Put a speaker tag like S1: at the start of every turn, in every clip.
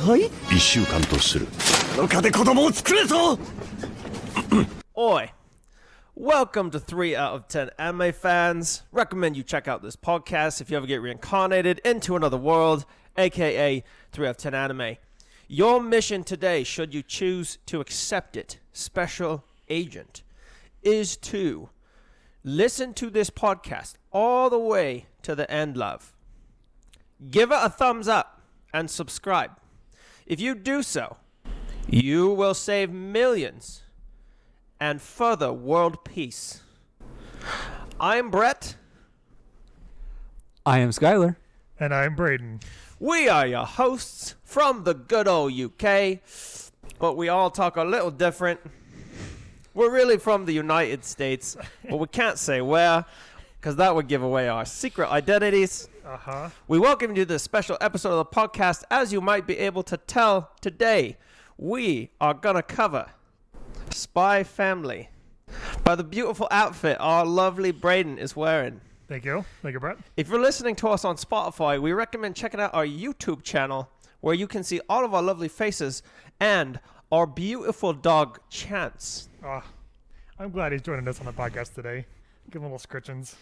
S1: はい1週間とする他で子供を作れぞ
S2: Oi, welcome to 3 out of 10 anime fans. Recommend you check out this podcast if you ever get reincarnated into another world, aka 3 out of 10 anime. Your mission today, should you choose to accept it, special agent, is to listen to this podcast all the way to the end, love. Give it a thumbs up and subscribe. If you do so, you will save millions and further world peace. I'm Brett.
S3: I am Skylar.
S4: And I'm Braden.
S2: We are your hosts from the good old UK, but we all talk a little different. We're really from the United States, but we can't say where, because that would give away our secret identities. We welcome you to this special episode of the podcast. As you might be able to tell, today we are going to cover Spy Family by the beautiful outfit our lovely Braden is wearing.
S4: Thank you. Thank you, Brett.
S2: If you're listening to us on Spotify, we recommend checking out our YouTube channel where you can see all of our lovely faces and our beautiful dog, Chance.
S4: I'm glad he's joining us on the podcast today. Give him little scritchins.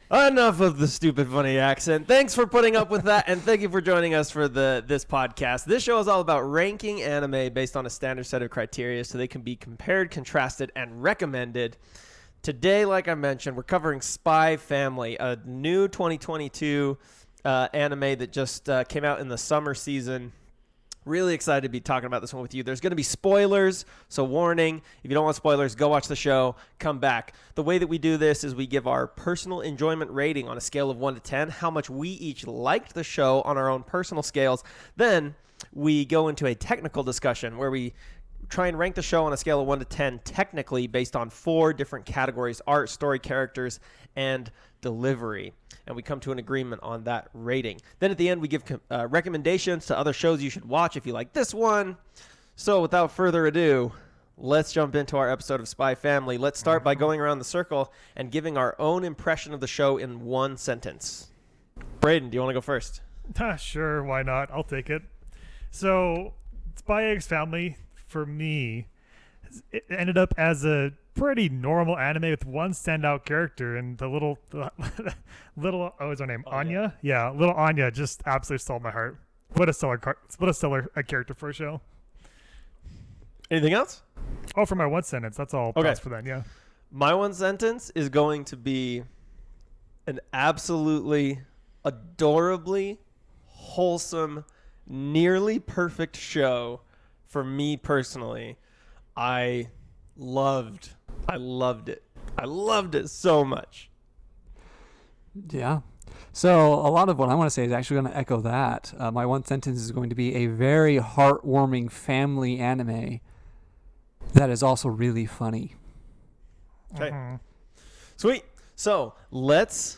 S2: Enough of the stupid funny accent. Thanks for putting up with that, and thank you for joining us for this podcast. This show is all about ranking anime based on a standard set of criteria so they can be compared, contrasted, and recommended. Today, like I mentioned, we're covering Spy Family, a new 2022 anime that just came out in the summer season. Really excited to be talking about this one with you. There's going to be spoilers, so warning. If you don't want spoilers, go watch the show, come back. The way that we do this is we give our personal enjoyment rating on a scale of 1 to 10, how much we each liked the show on our own personal scales. Then we go into a technical discussion where we try and rank the show on a scale of 1 to 10 technically based on 4 different categories: art, story, characters, and delivery. And we come to an agreement on that rating. Then at the end, we give recommendations to other shows you should watch if you like this one. So without further ado, let's jump into our episode of Spy Family. Let's start by going around the circle and giving our own impression of the show in one sentence. Braden, do you want to go first?
S4: Sure, why not? I'll take it. So, Spy X Family, for me, it ended up as a pretty normal anime with one standout character, and the little what was her name? Anya? Yeah, little Anya just absolutely stole my heart. What a stellar character for a show.
S2: Anything else?
S4: Oh, for my one sentence, that's all.
S2: Okay.
S4: For that, yeah.
S2: My one sentence is going to be an absolutely adorably wholesome, nearly perfect show for me personally. I loved it. I loved it so much.
S3: Yeah. So a lot of what I want to say is actually going to echo that. My one sentence is going to be a very heartwarming family anime that is also really funny.
S2: Okay. Sweet. So let's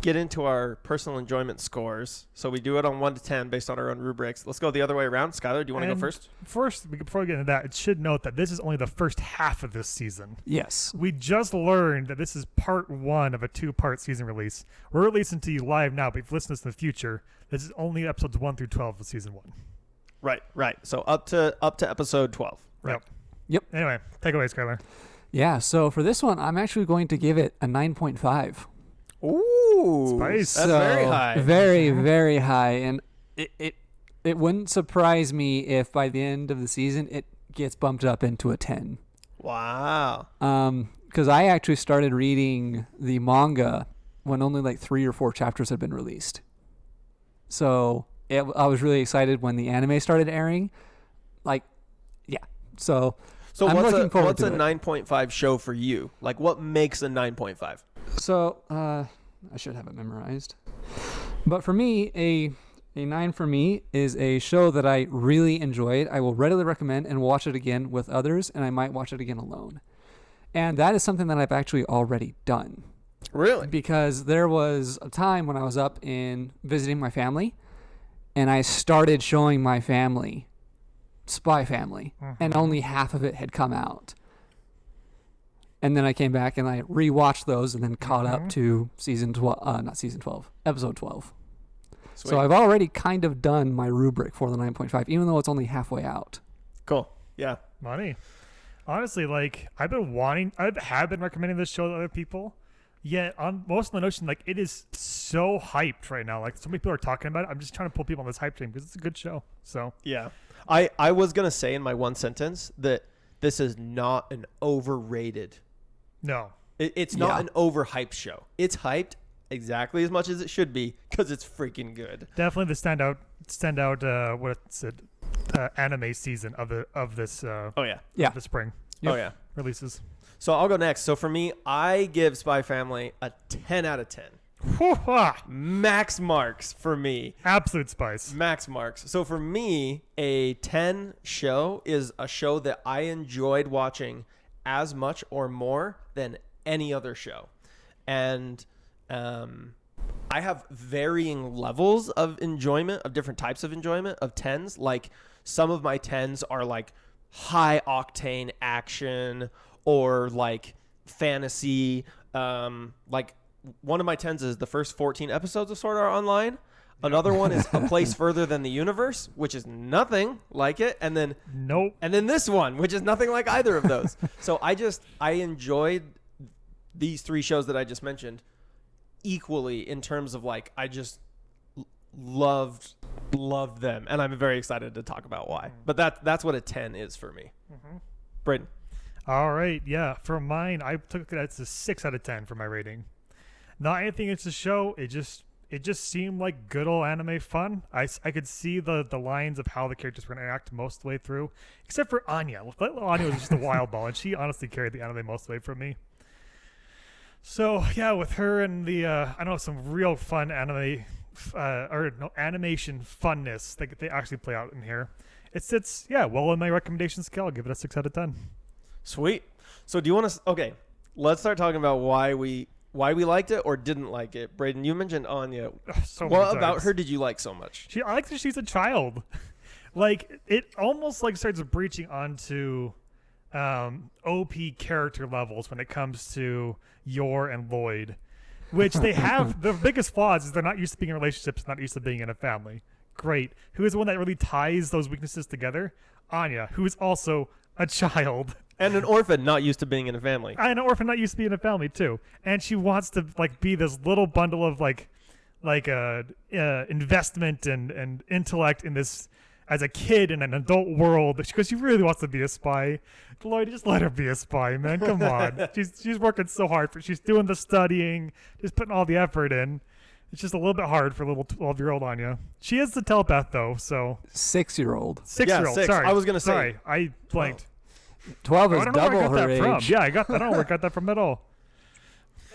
S2: get into our personal enjoyment scores. So we do it on 1 to 10 based on our own rubrics. Let's go the other way around. Skylar, do you want to go first?
S4: Before we get into that, it should note that this is only the first half of this season.
S3: Yes.
S4: We just learned that this is part 1 of a 2-part season release. We're releasing to you live now, but if you listen to this in the future, this is only episodes 1 through 12 of season 1.
S2: Right. So up to episode 12. Right.
S3: Yep.
S4: Anyway, take away, Skylar.
S3: Yeah, so for this one, I'm actually going to give it a 9.5.
S2: Ooh,
S4: Spice.
S2: That's very high.
S3: Very, very high. And it wouldn't surprise me if by the end of the season it gets bumped up into a 10.
S2: Wow.
S3: Because I actually started reading the manga when only like 3 or 4 chapters had been released. So I was really excited when the anime started airing. So I'm looking forward to it.
S2: What's a 9.5 show for you? Like, what makes a 9.5?
S3: So, I should have it memorized. But for me, a 9 for me is a show that I really enjoyed. I will readily recommend and watch it again with others, and I might watch it again alone. And that is something that I've actually already done.
S2: Really?
S3: Because there was a time when I was up in visiting my family, and I started showing my family Spy Family, and only half of it had come out. And then I came back and I rewatched those and then caught up to episode 12.
S2: Sweet.
S3: So I've already kind of done my rubric for the 9.5, even though it's only halfway out.
S2: Cool. Yeah.
S4: Money. Honestly, like I have been recommending this show to other people. Yet on most of the notion, like it is so hyped right now. Like so many people are talking about it. I'm just trying to pull people on this hype train because it's a good show. So
S2: Yeah. I was gonna say in my one sentence that this is not an overrated.
S4: no,
S2: It's not
S3: Yeah.
S2: an overhyped show. It's hyped exactly as much as it should be because it's freaking good.
S4: definitely the standout. What's it? Anime season of this
S2: Oh yeah.
S3: Yeah.
S4: the spring
S3: Yep.
S2: Oh yeah.
S4: releases.
S2: So I'll go next. So for me, I give Spy Family a 10 out of 10. Max marks for me.
S4: Absolute spice.
S2: Max marks. So for me, a 10 show is a show that I enjoyed watching as much or more than any other show. And I have varying levels of enjoyment, of different types of enjoyment, of 10s. Like some of my 10s are like high octane action or like fantasy. Like one of my 10s is the first 14 episodes of Sword Art Online. Another one is A Place Further Than the Universe, which is nothing like it. And then
S4: Nope.
S2: and then this one, which is nothing like either of those. So I enjoyed these three shows that I just mentioned equally in terms of like I just loved them, and I'm very excited to talk about why. But that's what a 10 is for me. Braden.
S4: All right, yeah. For mine, I took it as a 6 out of 10 for my rating. Not anything against the show. It just seemed like good old anime fun. I could see the lines of how the characters were going to act most of the way through, except for Anya. Anya was just a wild ball, and she honestly carried the anime most of the way for me. So yeah, with her and the I don't know, some real fun animation funness that they actually play out in here. It sits well in my recommendation scale. I'll give it a 6 out of 10.
S2: Sweet. So do you want to? Okay, let's start talking about why we liked it or didn't like it. Braden, you mentioned Anya.
S4: So many
S2: What about
S4: times.
S2: her did you like so much?
S4: I like that she's a child. Like it almost like starts breaching onto OP character levels when it comes to Yor and Lloyd, which they have. The biggest flaws is they're not used to being in relationships, not used to being in a family. Great. Who is the one that really ties those weaknesses together? Anya, who is also a child.
S2: And an orphan not used to being in a family.
S4: And an orphan not used to be in a family too. And she wants to like be this little bundle of like investment and intellect in this as a kid in an adult world because she really wants to be a spy. Lloyd, just let her be a spy, man. Come on. She's working so hard she's doing the studying, just putting all the effort in. It's just a little bit hard for little 12-year-old Anya. She is the telepath though, so
S3: 6-year-old.
S4: 6-year-old.
S2: six.
S4: Sorry,
S2: I was gonna say
S4: sorry, I blanked.
S3: 12
S4: I
S3: is
S4: don't know where I
S3: double
S4: got
S3: her
S4: that
S3: age.
S4: from. Yeah, I don't know where I got that from at all.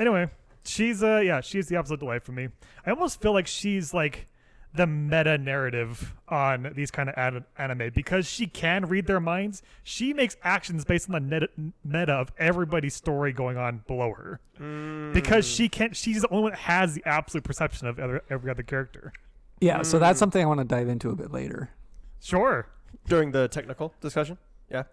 S4: Anyway, she's the absolute delight for me. I almost feel like she's like the meta narrative on these kind of anime because she can read their minds. She makes actions based on the meta of everybody's story going on below her because she's the only one that has the absolute perception of every other character.
S3: Yeah, so that's something I want to dive into a bit later.
S4: Sure.
S2: during the technical discussion. Yeah.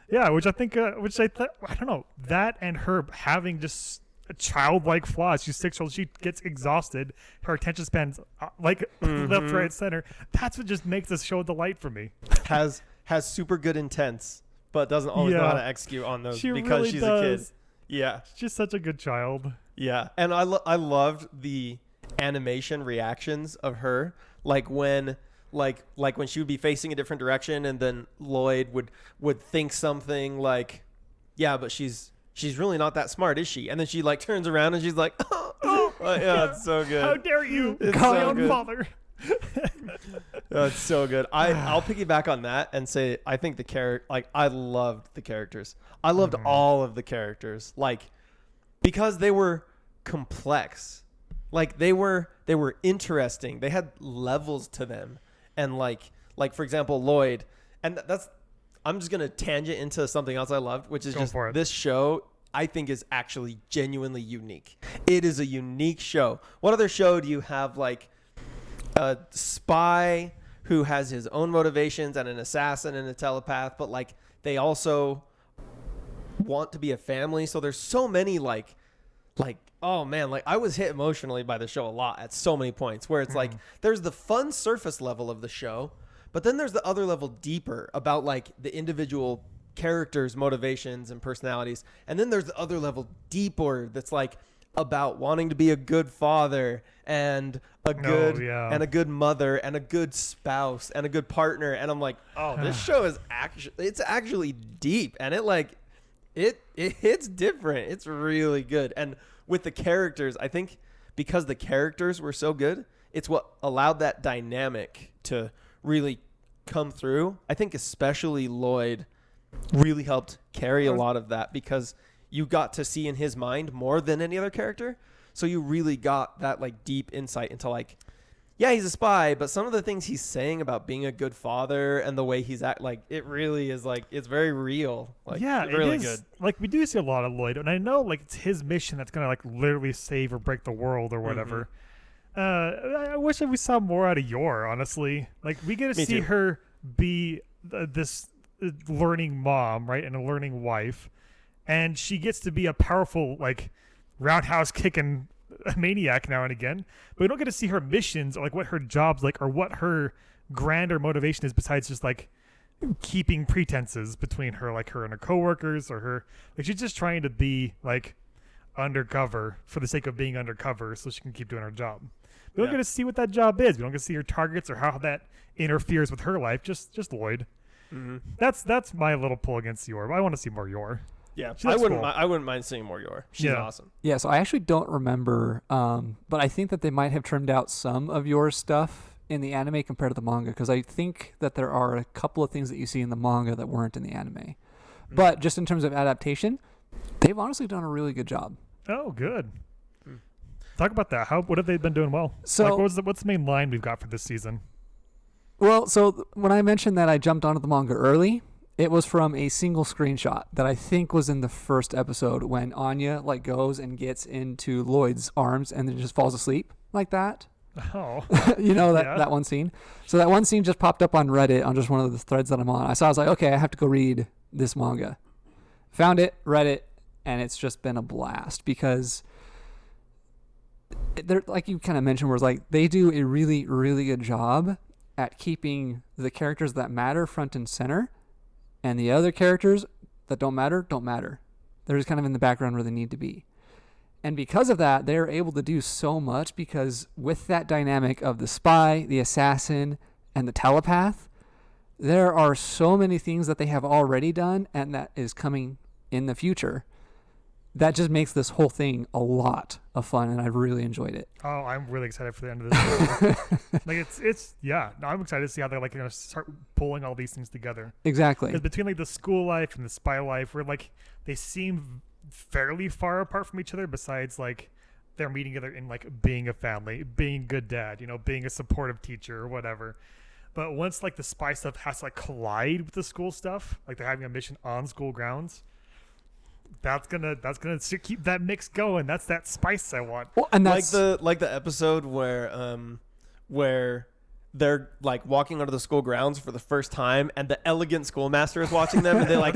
S4: Yeah, which I think, I don't know, that and her having just a childlike flaws. She's 6 years old. She gets exhausted. Her attention span's left, right, center. That's what just makes this show a delight for me.
S2: Has super good intents, but doesn't always know how to execute on those
S4: She
S2: because
S4: really
S2: she's
S4: does.
S2: a kid. Yeah.
S4: She's just such a good child.
S2: Yeah. And I loved the animation reactions of her, like when she would be facing a different direction and then Lloyd would think something like, yeah, but she's really not that smart, is she? And then she like turns around and she's like, yeah, it's so good.
S4: How dare you
S2: It's
S4: call
S2: so
S4: your own
S2: good.
S4: father?
S2: It's so good. I'll piggyback on that and say I think I loved the characters. I loved all of the characters, like, because they were complex. Like they were interesting. They had levels to them. And like for example, Lloyd, and I'm just gonna tangent into something else I loved, which is just this show I think is actually genuinely unique. It is a unique show. What other show do you have like a spy who has his own motivations and an assassin and a telepath, but like they also want to be a family? So there's so many like oh man, like I was hit emotionally by the show a lot at so many points where it's like there's the fun surface level of the show, but then there's the other level deeper about like the individual characters' motivations and personalities, and then there's the other level deeper that's like about wanting to be a good father and a good mother and a good spouse and a good partner. And I'm like, oh, this show is actually deep, and it hits different. It's really good. And with the characters, I think because the characters were so good, it's what allowed that dynamic to really come through. I think especially Lloyd really helped carry a lot of that because you got to see in his mind more than any other character. So you really got that like deep insight into like, yeah, he's a spy, but some of the things he's saying about being a good father and the way he's like, it really is like, it's very real. Like,
S4: yeah,
S2: really
S4: it is,
S2: good.
S4: Like we do see a lot of Lloyd, and I know like it's his mission that's gonna like literally save or break the world or whatever. I wish that we saw more out of Yor, honestly. Like we get to
S2: Me
S4: see
S2: too.
S4: her be this learning mom, right, and a learning wife, and she gets to be a powerful like roundhouse kicking maniac now and again. But we don't get to see her missions or like what her job's like or what her grander motivation is besides just like keeping pretenses between her, like her and her coworkers, or her like she's just trying to be like undercover for the sake of being undercover so she can keep doing her job. We don't get to see what that job is. We don't get to see her targets or how that interferes with her life. Just Lloyd. That's my little pull against Yor. I want to see more Yor.
S2: Yeah,
S4: She looks cool.
S2: I wouldn't mind seeing more Yor. She's
S4: Yeah.
S2: awesome.
S3: Yeah, so I actually don't remember, but I think that they might have trimmed out some of your stuff in the anime compared to the manga, because I think that there are a couple of things that you see in the manga that weren't in the anime. But just in terms of adaptation, they've honestly done a really good job.
S4: Oh, good. Talk about that. What have they been doing well?
S3: So-
S4: like, what's the main line we've got for this season?
S3: Well, so when I mentioned that I jumped onto the manga early, it was from a single screenshot that I think was in the first episode when Anya like goes and gets into Lloyd's arms and then just falls asleep like that.
S4: Oh,
S3: You know,
S4: Yeah.
S3: that one scene. So that one scene just popped up on Reddit on just one of the threads that I'm on. I was like, okay, I have to go read this manga. Found it, read it, and it's just been a blast because they're, like you kind of mentioned, where it's like they do a really, really good job at keeping the characters that matter front and center, and the other characters that don't matter. They're just kind of in the background where they need to be. And because of that, they're able to do so much, because with that dynamic of the spy, the assassin, and the telepath, there are so many things that they have already done and that is coming in the future. That just makes this whole thing a lot of fun, and I've really enjoyed it.
S4: oh, I'm really excited for the end of this. Like it's yeah. No, I'm excited to see how they're like going to start pulling all these things together.
S3: Exactly.
S4: Because between like the school life and the spy life, where like they seem fairly far apart from each other, besides like they're meeting together in like being a family, being a good dad, being a supportive teacher or whatever. But once like the spy stuff has to like collide with the school stuff, like they're having a mission on school grounds, that's gonna keep that mix going. That's that spice I want.
S3: Well, and that's
S2: like the episode where they're like walking onto the school grounds for the first time, and the elegant schoolmaster is watching them, and they like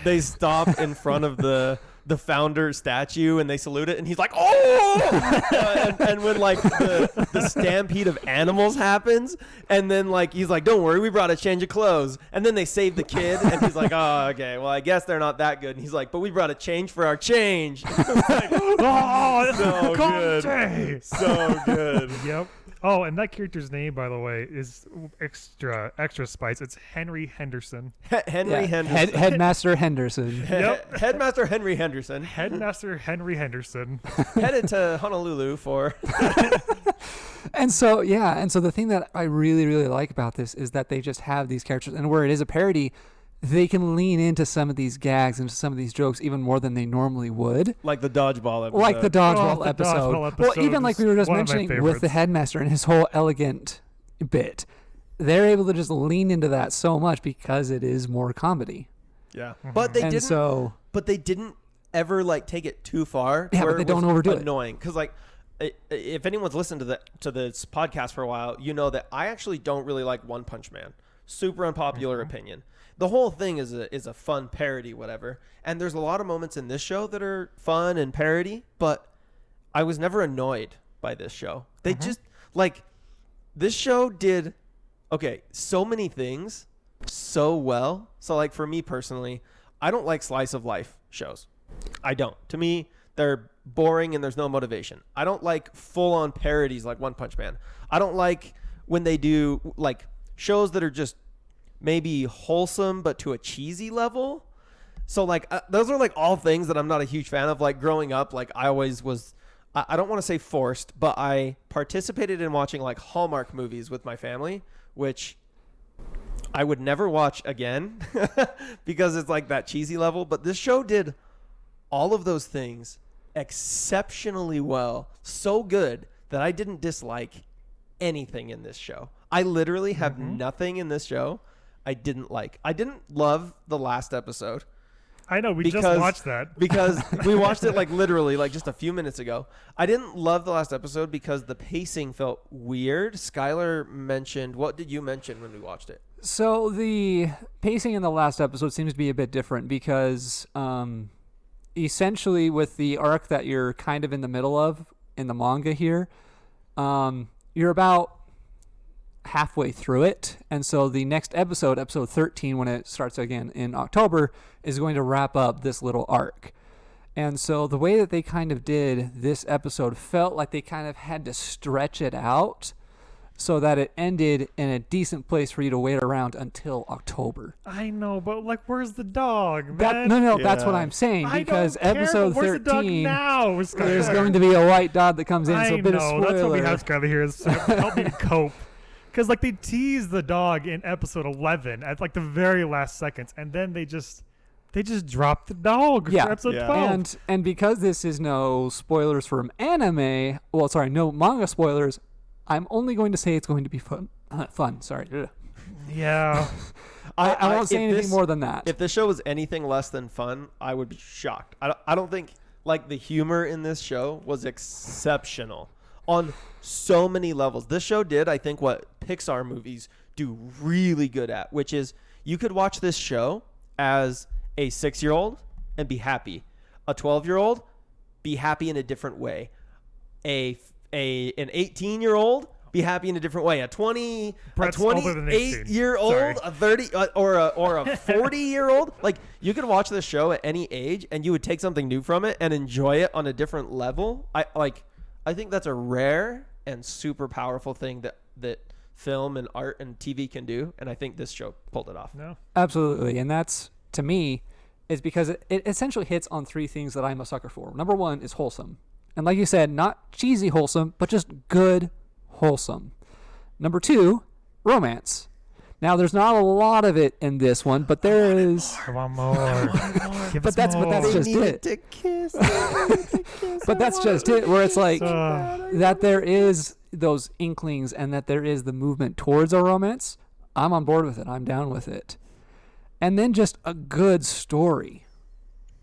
S2: they stop in front of the founder statue and they salute it, and he's like, oh, and when like the stampede of animals happens, and then like he's like, don't worry, we brought a change of clothes, and then they save the kid, and he's like, oh, okay, well I guess they're not that good, and he's like, but we brought a change for our change. Like,
S4: Oh,
S2: so good.
S4: Conte!
S2: so good.
S4: Yep. Oh, and that character's name, by the way, is extra spice. It's Henry Henderson.
S2: Henry Henderson.
S3: Headmaster Henderson.
S4: Yep.
S2: Headmaster Henry Henderson
S4: Headmaster Henry Henderson.
S2: headed to Honolulu for
S3: And so the thing that I really, really like about this is that they just have these characters, and where it is a parody, they can lean into some of these gags, into some of these jokes even more than they normally would.
S2: like the dodgeball episode.
S3: Like the dodgeball
S4: the
S3: episode.
S4: dodgeball episode
S3: Well, even like we were just
S4: is one of my
S3: mentioning with the
S4: favorites.
S3: headmaster and his whole elegant bit, they're able to just lean into that so much because it is more comedy.
S2: Yeah, but they
S3: And
S2: didn't.
S3: so
S2: But they didn't ever like take it too far.
S3: Yeah,
S2: where
S3: but they
S2: it
S3: don't
S2: was
S3: overdo it.
S2: annoying. Because like, if anyone's listened to this podcast for a while, you know that I actually don't really like One Punch Man. Super unpopular opinion. The whole thing is a fun parody, whatever. And there's a lot of moments in this show that are fun and parody, but I was never annoyed by this show. They just like this show did so many things so well. So like for me personally, I don't like slice of life shows. I don't. To me, they're boring and there's no motivation. I don't like full on parodies like One Punch Man. I don't like when they do like shows that are just maybe wholesome but to a cheesy level. So like those are like all things that I'm not a huge fan of. Like growing up, like I always was, I don't want to say forced, but I participated in watching like Hallmark movies with my family, which I would never watch again because it's like that cheesy level. But this show did all of those things exceptionally well, so good that I didn't dislike anything in this show. I literally have nothing in this show I didn't like. I didn't love the last episode.
S4: I know, we just watched that.
S2: Because we watched it like literally like just a few minutes ago. I didn't love the last episode because the pacing felt weird. Skylar mentioned, what did you mention when we watched it?
S3: So the pacing in the last episode seems to be a bit different because essentially with the arc that you're kind of in the middle of in the manga here, you're about halfway through it, and so the next episode 13, when it starts again in October, is going to wrap up this little arc. And so the way that they kind of did this episode felt like they kind of had to stretch it out so that it ended in a decent place for you to wait around until October.
S4: I know, but like, where's the dog,
S3: man? That's what I'm saying, because episode 13,
S4: the dog now,
S3: there's going to be a white dog that comes in, so a bit of spoiler.
S4: That's what we have Skylar here, is help me to cope. Because like they tease the dog in episode 11 at like the very last seconds, and then they just drop the dog for episode 12.
S3: And because this is no spoilers from anime, no manga spoilers, I'm only going to say it's going to be fun. Sorry.
S4: Yeah.
S3: I won't say anything more than that.
S2: If the show was anything less than fun, I would be shocked. I don't think like the humor in this show was exceptional on so many levels. This show did, I think, what Pixar movies do really good at, which is you could watch this show as a 6-year-old and be happy. A 12-year-old, be happy in a different way. An 18-year-old, be happy in a different way. A 28-year-old, a 30 or a 40-year-old, like you could watch this show at any age and you would take something new from it and enjoy it on a different level. I think that's a rare and super powerful thing that film and art and TV can do, and I think this show pulled it off.
S4: No,
S3: absolutely, and that's, to me, is because it essentially hits on three things that I'm a sucker for. Number one is wholesome, and like you said, not cheesy wholesome, but just good wholesome. Number two, romance. Now, there's not a lot of it in this one, but there is.
S4: I want more.
S3: But that's just it.
S2: To kiss.
S3: But that's just it, where it's like that there is those inklings and that there is the movement towards a romance. I'm on board with it. I'm down with it. And then just a good story,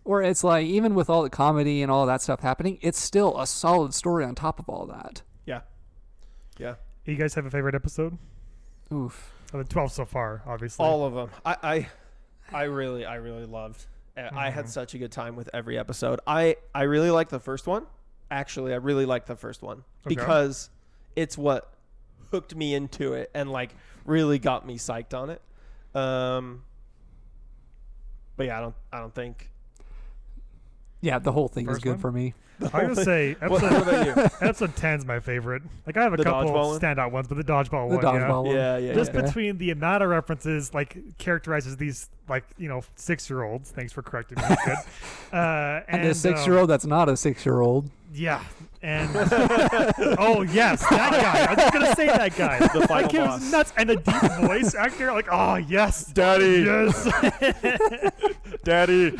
S3: where it's like, even with all the comedy and all that stuff happening, it's still a solid story on top of all that.
S2: Yeah.
S4: You guys have a favorite episode?
S3: Oof.
S4: The 12 so far, obviously.
S2: All of them. I really loved. I had such a good time with every episode. I really liked the first one. Actually, I really liked the first one because it's what hooked me into it and like really got me psyched on it. But yeah, I don't think.
S3: Yeah, the whole thing is good for me.
S4: I'm gonna say
S2: what about you?
S4: episode 10 is my favorite. Like I have a couple standout ones, but the dodgeball one.
S2: Yeah.
S4: Just between the amount of references, like characterizes these, like 6-year-olds. Thanks for correcting me. Good.
S3: And a 6-year-old that's not a 6-year-old.
S4: Yeah. And oh yes, that guy. I was just gonna say that guy.
S2: The final
S4: like,
S2: boss.
S4: He was nuts, and the deep voice actor. Like, oh yes,
S2: Daddy.
S4: Yes.
S2: Daddy.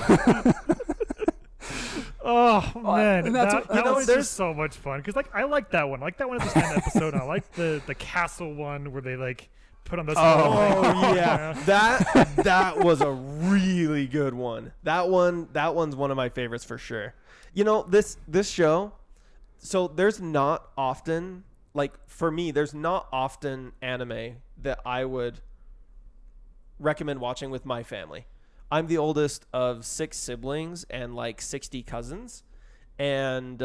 S4: Oh man,
S3: and
S4: that was just so much fun because like I like that one. I like that one at the stand episode. I like the castle one where they like put on the.
S2: Oh yeah, that was a really good one. That one's one of my favorites for sure. This show. So there's not often, like for me, there's not often anime that I would recommend watching with my family. I'm the oldest of 6 siblings and like 60 cousins. And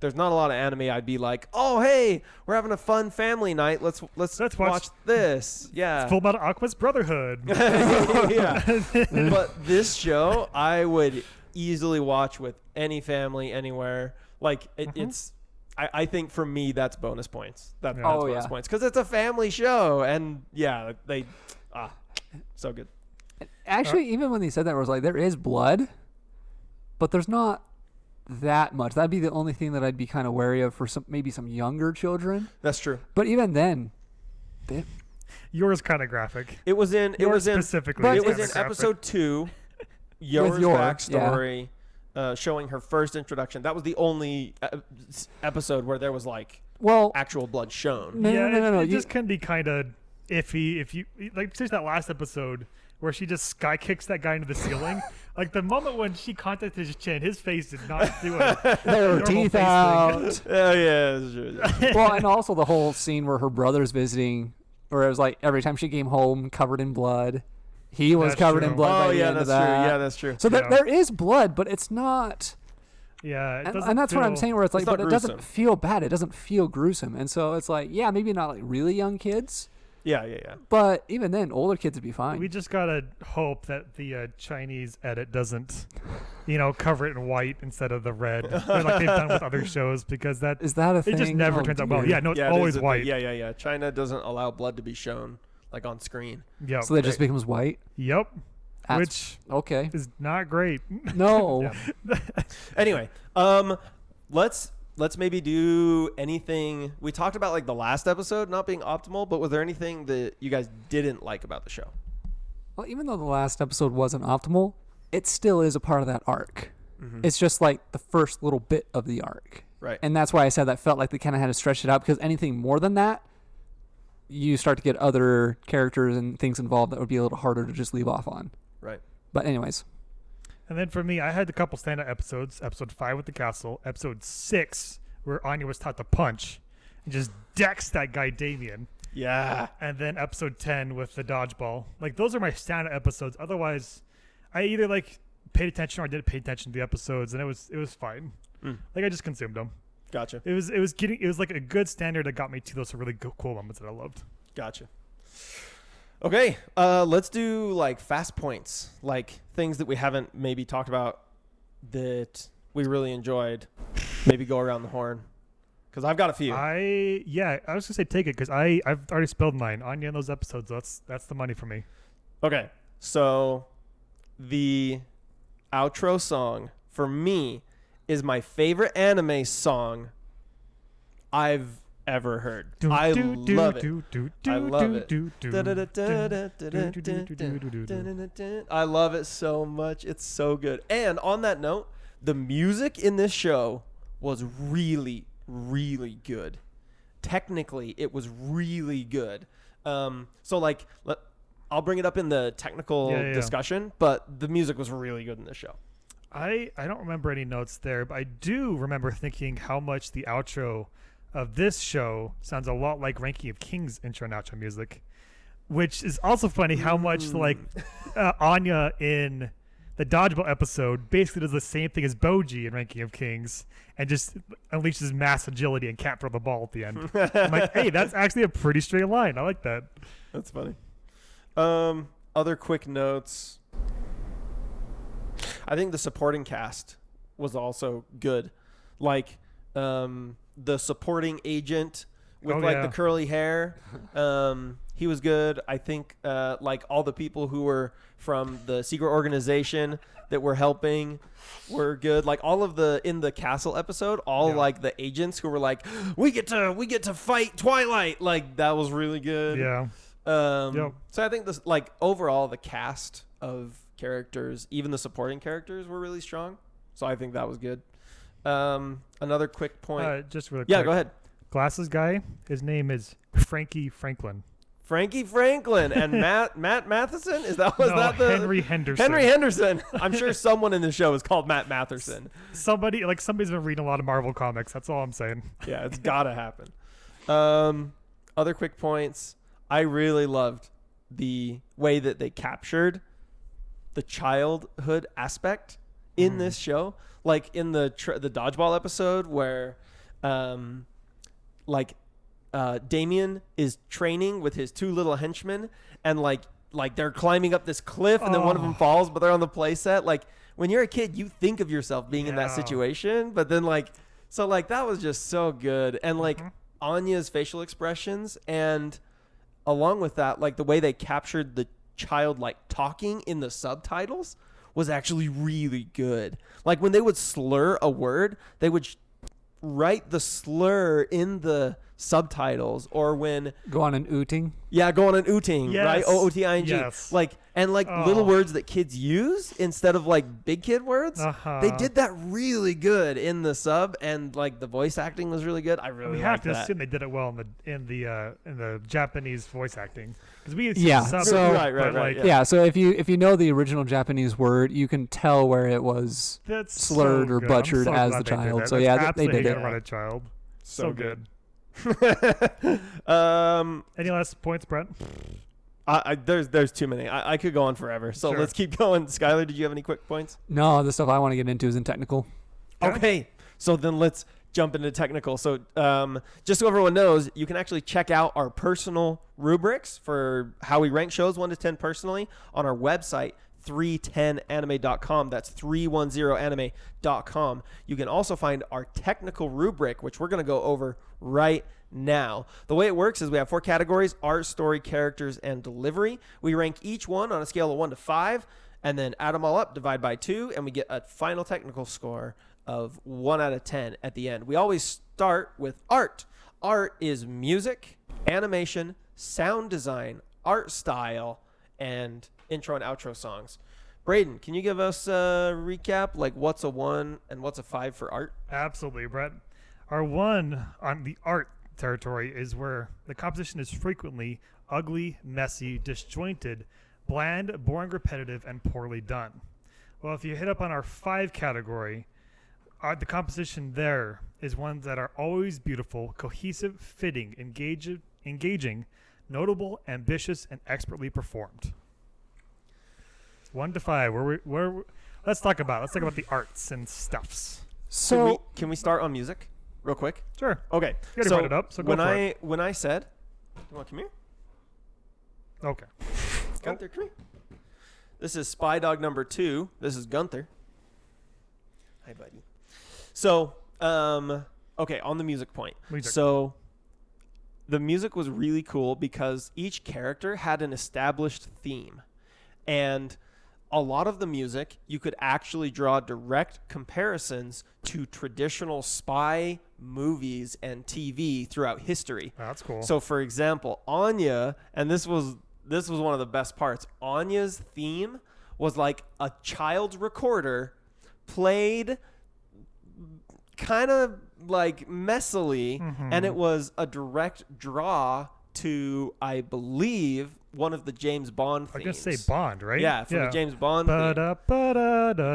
S2: there's not a lot of anime I'd be like, oh hey, we're having a fun family night. Let's watch this. Yeah.
S4: Full Metal Alchemist Brotherhood.
S2: Yeah. But this show I would easily watch with any family anywhere. Like it's I think for me that's bonus points. That's bonus points because it's a family show, and yeah, they so good.
S3: Actually, even when they said that, I was like, there is blood, but there's not that much. That'd be the only thing that I'd be kind of wary of for maybe some younger children.
S2: That's true.
S3: But even then,
S4: Yours kind of graphic.
S2: It was in
S4: specifically.
S2: it was in episode 2. Yours backstory, showing her first introduction. That was the only episode where there was like actual blood shown.
S3: No.
S4: It just can be kind of iffy if you like. Just that last episode where she just sky kicks that guy into the ceiling. Like the moment when she contacted his chin, his face did not do it.
S3: There were teeth out.
S2: Oh yeah.
S3: Well, and also the whole scene where her brother's visiting, where it was like every time she came home covered in blood. He was covered in blood.
S2: Oh
S3: by the end
S2: that's
S3: of that.
S2: true. Yeah, that's true.
S3: So there is blood, but it's not.
S4: Yeah,
S3: and that's what I'm saying. Where it's like, but it
S2: gruesome.
S3: doesn't feel bad. It doesn't feel gruesome, and so it's like, yeah, maybe not like really young kids.
S2: Yeah.
S3: But even then, older kids would be fine.
S4: We just gotta hope that the Chinese edit doesn't, cover it in white instead of the red, like they've done with other shows, because that
S3: is that a thing?
S4: It just never turns out well. Yeah, no, it's always white.
S2: Yeah. China doesn't allow blood to be shown like on screen.
S4: Yeah.
S3: So it just becomes white.
S4: Yep.
S3: Which okay
S4: is not great.
S3: No.
S2: Anyway, let's maybe do anything. We talked about like the last episode not being optimal, but was there anything that you guys didn't like about the show?
S3: Well, even though the last episode wasn't optimal, it still is a part of that arc. It's just like the first little bit of the arc.
S2: Right.
S3: And that's why I said that felt like they kind of had to stretch it out, because anything more than that, you start to get other characters and things involved that would be a little harder to just leave off on.
S2: Right.
S3: But anyways.
S4: And then for me, I had a couple standout episodes. Episode 5 with the castle. Episode 6, where Anya was taught to punch and just decks that guy Damien.
S2: Yeah.
S4: And then episode 10 with the dodgeball. Like, those are my standout episodes. Otherwise, I either like paid attention or I didn't pay attention to the episodes, and it was fine. Like, I just consumed them.
S2: Gotcha.
S4: It was like a good standard that got me to those really cool moments that I loved.
S2: Gotcha. Okay, let's do like fast points, like things that we haven't maybe talked about that we really enjoyed. Maybe go around the horn, because I've got a few.
S4: I was gonna say take it, because I've already spilled mine. Anya in those episodes, that's the money for me.
S2: Okay, so the outro song for me is my favorite anime song I've ever heard. I love it. I love it. I love it so much. It's so good. And on that note, the music in this show was really, really good. Technically, it was really good. So like, I'll bring it up in the technical discussion, but the music was really good in this show.
S4: I don't remember any notes there, but I do remember thinking how much the outro of this show sounds a lot like Ranking of Kings intro and outro music, which is also funny how much like Anya in the dodgeball episode basically does the same thing as Boji in Ranking of Kings and just unleashes mass agility and can't throw the ball at the end. I'm like, hey, that's actually a pretty straight line. I like that.
S2: That's funny. Other quick notes. I think the supporting cast was also good. Like, the supporting agent with the curly hair, he was good. I think like all the people who were from the secret organization that were helping were good. Like all of in the castle episode, like the agents who were like, we get to fight Twilight. Like that was really good.
S4: Yeah.
S2: So I think this, like overall, the cast of characters, even the supporting characters, were really strong. So I think that was good. Another quick point.
S4: Just really quick.
S2: Yeah, go ahead.
S4: Glasses guy, his name is Frankie Franklin.
S2: Frankie Franklin and Matt Matheson? That the
S4: Henry Henderson?
S2: Henry Henderson. I'm sure someone in the show is called Matt Matheson.
S4: Somebody's been reading a lot of Marvel comics. That's all I'm saying.
S2: Yeah, it's gotta happen. Other quick points. I really loved the way that they captured the childhood aspect in this show. Like in the dodgeball episode where like Damien is training with his two little henchmen, and like they're climbing up this cliff, and then one of them falls, but they're on the play set. Like when you're a kid, you think of yourself being in that situation, but then so that was just so good. And like Anya's facial expressions, and along with that, like the way they captured the child like talking in the subtitles was actually really good. Like when they would slur a word, they would write the slur in the subtitles, or when
S3: Go on an ooting.
S2: go on an ooting,
S4: Yes.
S2: right? OOTING.
S4: Yes.
S2: Little words that kids use instead of like big kid words.
S4: Uh-huh.
S2: They did that really good in the sub, and like the voice acting was really good. I really
S4: We have
S2: liked
S4: to
S2: that.
S4: assume they did it well in the Japanese voice acting, because we had
S3: Yeah,
S4: sub,
S3: so-
S2: Right,
S4: but,
S2: right,
S4: like,
S3: Yeah. So if you know the original Japanese word, you can tell where it was
S4: that's
S3: slurred
S4: so
S3: or
S4: good.
S3: butchered
S4: I'm so
S3: as
S4: glad
S3: the
S4: they did
S3: child.
S4: that.
S3: So
S4: That's
S3: yeah, they
S4: absolutely
S3: did
S4: how
S3: it.
S4: to run a child. So good. Any last points, Brett?
S2: There's too many. I could go on forever. So
S4: Sure.
S2: let's keep going. Skylar, did you have any quick points?
S3: No, the stuff I want to get into is in technical.
S2: Okay. So then let's jump into technical. So just so everyone knows, you can actually check out our personal rubrics for how we rank shows 1 to 10 personally on our website, 310anime.com. That's 310anime.com. You can also find our technical rubric, which we're going to go over right now. The way it works is we have 4 categories: art, story, characters, and delivery. We rank each one on a scale of 1 to 5, and then add them all up, divide by 2, and we get a final technical score of 1 out of 10 at the end. We always start with art. Art is music, animation, sound design, art style, and intro and outro songs. Braden, can you give us a recap, like what's a 1 and what's a 5 for art?
S4: Absolutely, Brett. Our 1 on the art territory is where the composition is frequently ugly, messy, disjointed, bland, boring, repetitive, and poorly done. Well, if you hit up on our 5 category, the composition there is ones that are always beautiful, cohesive, fitting, engaging, notable, ambitious, and expertly performed. 1 to 5. Let's talk about the arts and stuffs.
S3: So
S2: Can we start on music real quick?
S4: Sure.
S2: Okay.
S4: You already brought it up, so go for it.
S2: When I said, you want to come here?
S4: Okay.
S2: Gunther, come here. This is Spy Dog number 2. This is Gunther. Hi, buddy. So, okay, on the music point. So, the music was really cool because each character had an established theme. And a lot of the music, you could actually draw direct comparisons to traditional spy movies and TV throughout history.
S4: Oh, that's cool.
S2: So, for example, Anya, and this was one of the best parts. Anya's theme was like a child's recorder played kind of like messily, and it was a direct draw to, I believe, one of the James Bond themes.
S4: I guess say Bond, right?
S2: Yeah, from the James Bond theme.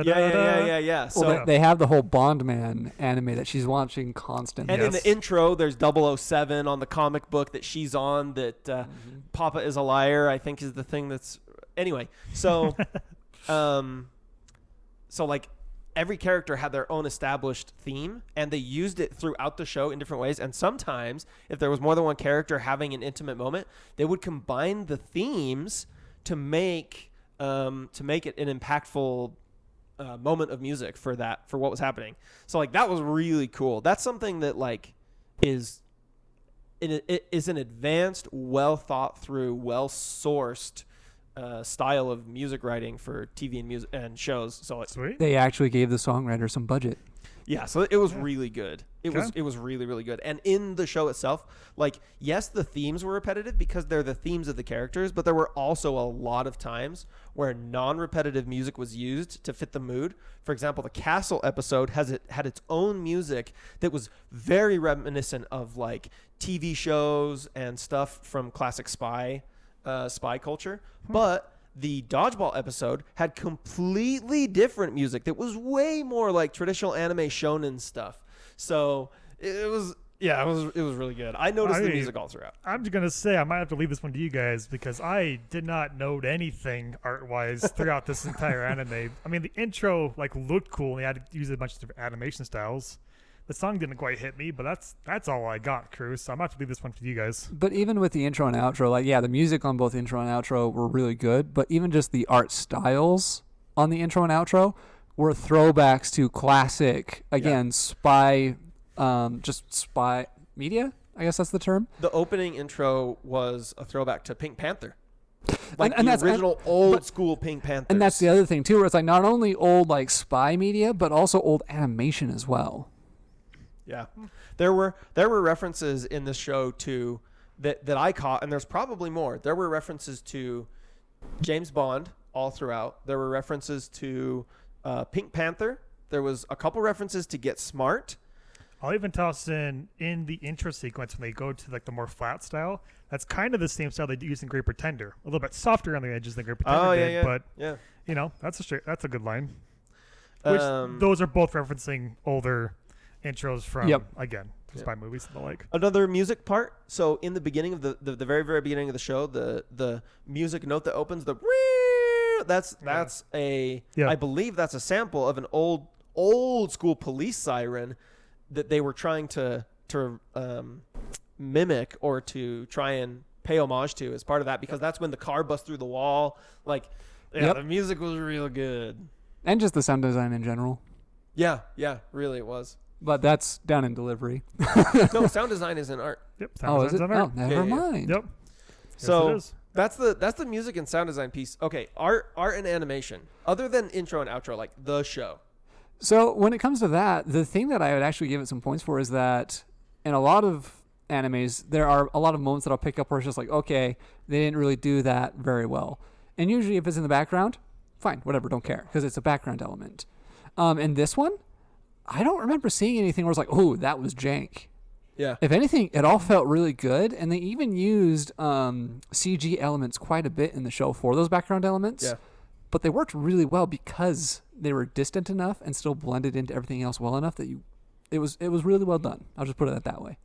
S4: Yeah.
S2: Yeah. So,
S3: well, they have the whole Bond Man anime that she's watching constantly.
S2: and in the intro, there's 007 on the comic book that she's on. That Papa is a liar, I think, is the thing that's. Anyway, so, so like every character had their own established theme, and they used it throughout the show in different ways. And sometimes, if there was more than one character having an intimate moment, they would combine the themes to make it an impactful moment of music for what was happening. So like that was really cool. That's something that like is an advanced, well thought through, well sourced style of music writing for TV and music and shows. So
S4: Sweet.
S3: They actually gave the songwriter some budget.
S2: yeah, so it was really good. It
S4: Okay.
S2: was really, really good. And in the show itself, like, yes, the themes were repetitive because they're the themes of the characters, but there were also a lot of times where non-repetitive music was used to fit the mood. For example, the Castle episode had its own music that was very reminiscent of like TV shows and stuff from classic spy culture. But the Dodgeball episode had completely different music that was way more like traditional anime shonen stuff. So it was really good. I noticed the music all throughout.
S4: I'm just gonna say I might have to leave this one to you guys because I did not note anything art-wise throughout this entire anime. I mean, the intro like looked cool and they had to use a bunch of different animation styles. The song didn't quite hit me, but that's all I got, crew. So I'm gonna have to leave this one for you guys.
S3: But even with the intro and outro, like, yeah, the music on both intro and outro were really good. But even just the art styles on the intro and outro were throwbacks to classic, again, spy media. I guess that's the term.
S2: The opening intro was a throwback to Pink Panther. Like
S3: And
S2: the
S3: that's-
S2: original old school Pink Panther.
S3: And that's the other thing too, where it's like not only old like spy media, but also old animation as well.
S2: Yeah. There were references in this show to that I caught, and there's probably more. There were references to James Bond all throughout. There were references to Pink Panther. There was a couple references to Get Smart.
S4: I'll even toss in the intro sequence when they go to like the more flat style. That's kind of the same style they use in Great Pretender. A little bit softer on the edges than Great Pretender did, but you know, that's a good line. Which those are both referencing older intros from again spy movies and the like.
S2: Another music part. So in the beginning of the very very beginning of the show, the music note that opens that's I believe that's a sample of an old school police siren that they were trying to mimic or to try and pay homage to as part of that, because that's when the car busts through the wall. Like, the music was real good.
S3: And just the sound design in general.
S2: Yeah, really it was.
S3: But that's down in delivery.
S2: No, sound design is in art.
S4: Yep.
S3: Oh, is it?
S4: Sound design.
S3: Oh, never mind.
S4: Yep.
S2: So
S4: yes,
S2: that's the music and sound design piece. Okay, art and animation. Other than intro and outro, like the show.
S3: So when it comes to that, the thing that I would actually give it some points for is that in a lot of animes, there are a lot of moments that I'll pick up where it's just like, okay, they didn't really do that very well. And usually if it's in the background, fine, whatever, don't care, because it's a background element. In this one, I don't remember seeing anything where it's like, oh, that was jank.
S2: Yeah.
S3: If anything, it all felt really good, and they even used CG elements quite a bit in the show for those background elements.
S2: Yeah.
S3: But they worked really well because they were distant enough and still blended into everything else well enough that it was really well done. I'll just put it that way.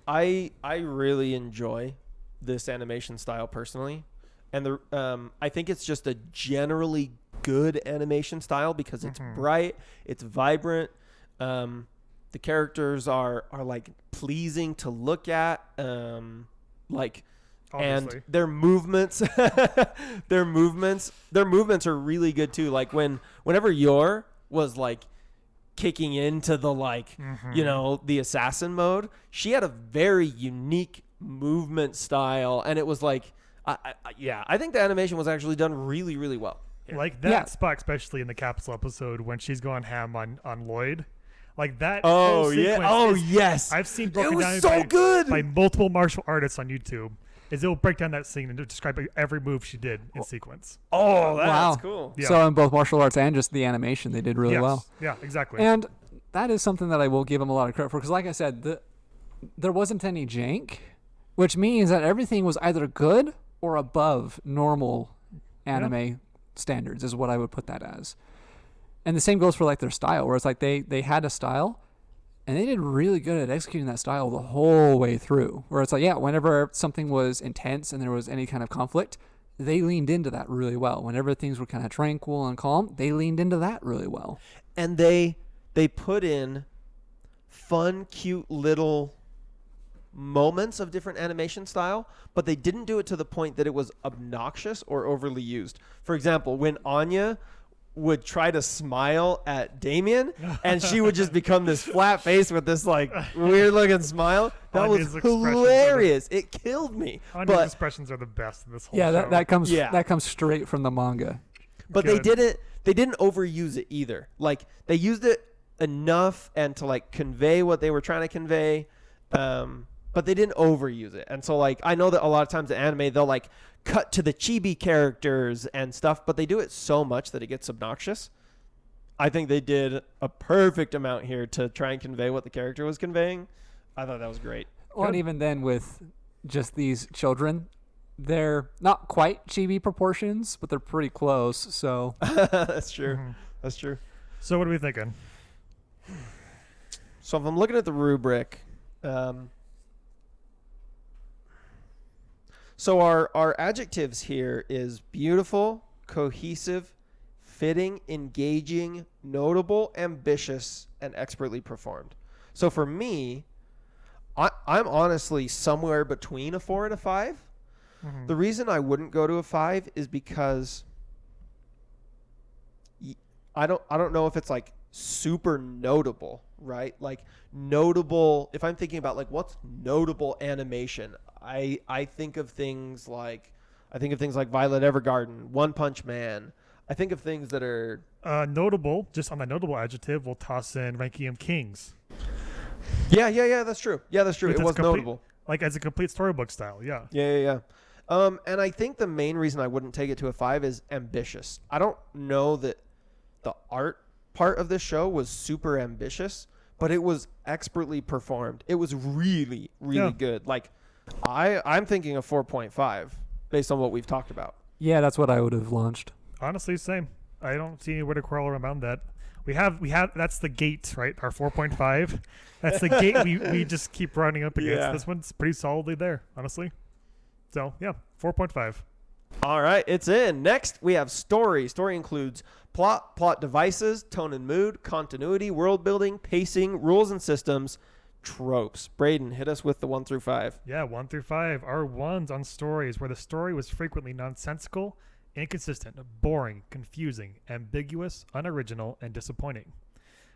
S2: I really enjoy this animation style personally, and I think it's just a generally good animation style because it's bright, it's vibrant. The characters are like pleasing to look at. Like.
S4: Obviously.
S2: And their movements are really good too. Like whenever Yor was like kicking into the the assassin mode, she had a very unique movement style, and it was like, I think the animation was actually done really, really well.
S4: Like that spot, especially in the capsule episode when she's going ham on Lloyd. Like that.
S2: Oh
S4: whole
S2: yeah.
S4: sequence
S2: Oh
S4: is-
S2: yes.
S4: I've seen
S2: It
S4: broken
S2: was
S4: down
S2: so good
S4: by multiple martial artists on YouTube. It'll break down that scene and describe every move she did in sequence.
S2: Oh, that's
S3: Wow.
S2: cool.
S4: Yeah.
S3: So in both martial arts and just the animation, they did really
S4: Yes.
S3: well.
S4: Yeah, exactly.
S3: And that is something that I will give them a lot of credit for, because like I said, there wasn't any jank, which means that everything was either good or above normal anime standards is what I would put that as. And the same goes for like their style, where it's like they had a style and they did really good at executing that style the whole way through, where it's like, whenever something was intense and there was any kind of conflict, they leaned into that really well. Whenever things were kind of tranquil and calm, they leaned into that really well.
S2: And they put in fun, cute little moments of different animation style, but they didn't do it to the point that it was obnoxious or overly used. For example, when Anya would try to smile at Damien and she would just become this flat face with this like weird looking smile. That
S4: Anya's
S2: was
S4: expressions
S2: hilarious. It killed me.
S4: Anya's
S2: But
S4: expressions are the best in this whole
S3: Yeah,
S4: show.
S3: that comes straight from the manga.
S2: But
S4: Good.
S2: they didn't overuse it either. Like they used it enough and to like convey what they were trying to convey. But they didn't overuse it. And so like I know that a lot of times in anime they'll like cut to the chibi characters and stuff, but they do it so much that it gets obnoxious. I think they did a perfect amount here to try and convey what the character was conveying. I thought that was great.
S3: Well, and even then with just these children, they're not quite chibi proportions, but they're pretty close. So
S2: That's true. That's true.
S4: So what are we thinking?
S2: So if I'm looking at the rubric, so our adjectives here is beautiful, cohesive, fitting, engaging, notable, ambitious, and expertly performed. So for me, I'm honestly somewhere between a 4 and a 5. The reason I wouldn't go to a 5 is because I don't know if it's like super notable, right? Like notable, if I'm thinking about like what's notable animation, I think of things like Violet Evergarden, One Punch Man. I think of things that are
S4: notable. Just on the notable adjective, we'll toss in Ranking of Kings.
S2: Yeah, that's true. Yeah, that's true. It was notable.
S4: Like as a complete storybook style, yeah.
S2: Yeah. And I think the main reason I wouldn't take it to a 5 is ambitious. I don't know that the art part of this show was super ambitious, but it was expertly performed. It was really, really good. Like I'm thinking a 4.5 based on what we've talked about.
S3: Yeah, that's what I would have launched.
S4: Honestly, same. I don't see anywhere to quarrel around that. We have that's the gate, right? Our 4.5. That's the gate we just keep running up against.
S2: Yeah.
S4: This one's pretty solidly there, honestly. So, yeah, 4.5.
S2: All right, it's in. Next, we have story. Story includes plot devices, tone and mood, continuity, world building, pacing, rules and systems, tropes. Braden, hit us with the 1 through 5.
S4: Yeah, 1 through 5. Our 1s on stories where the story was frequently nonsensical, inconsistent, boring, confusing, ambiguous, unoriginal, and disappointing.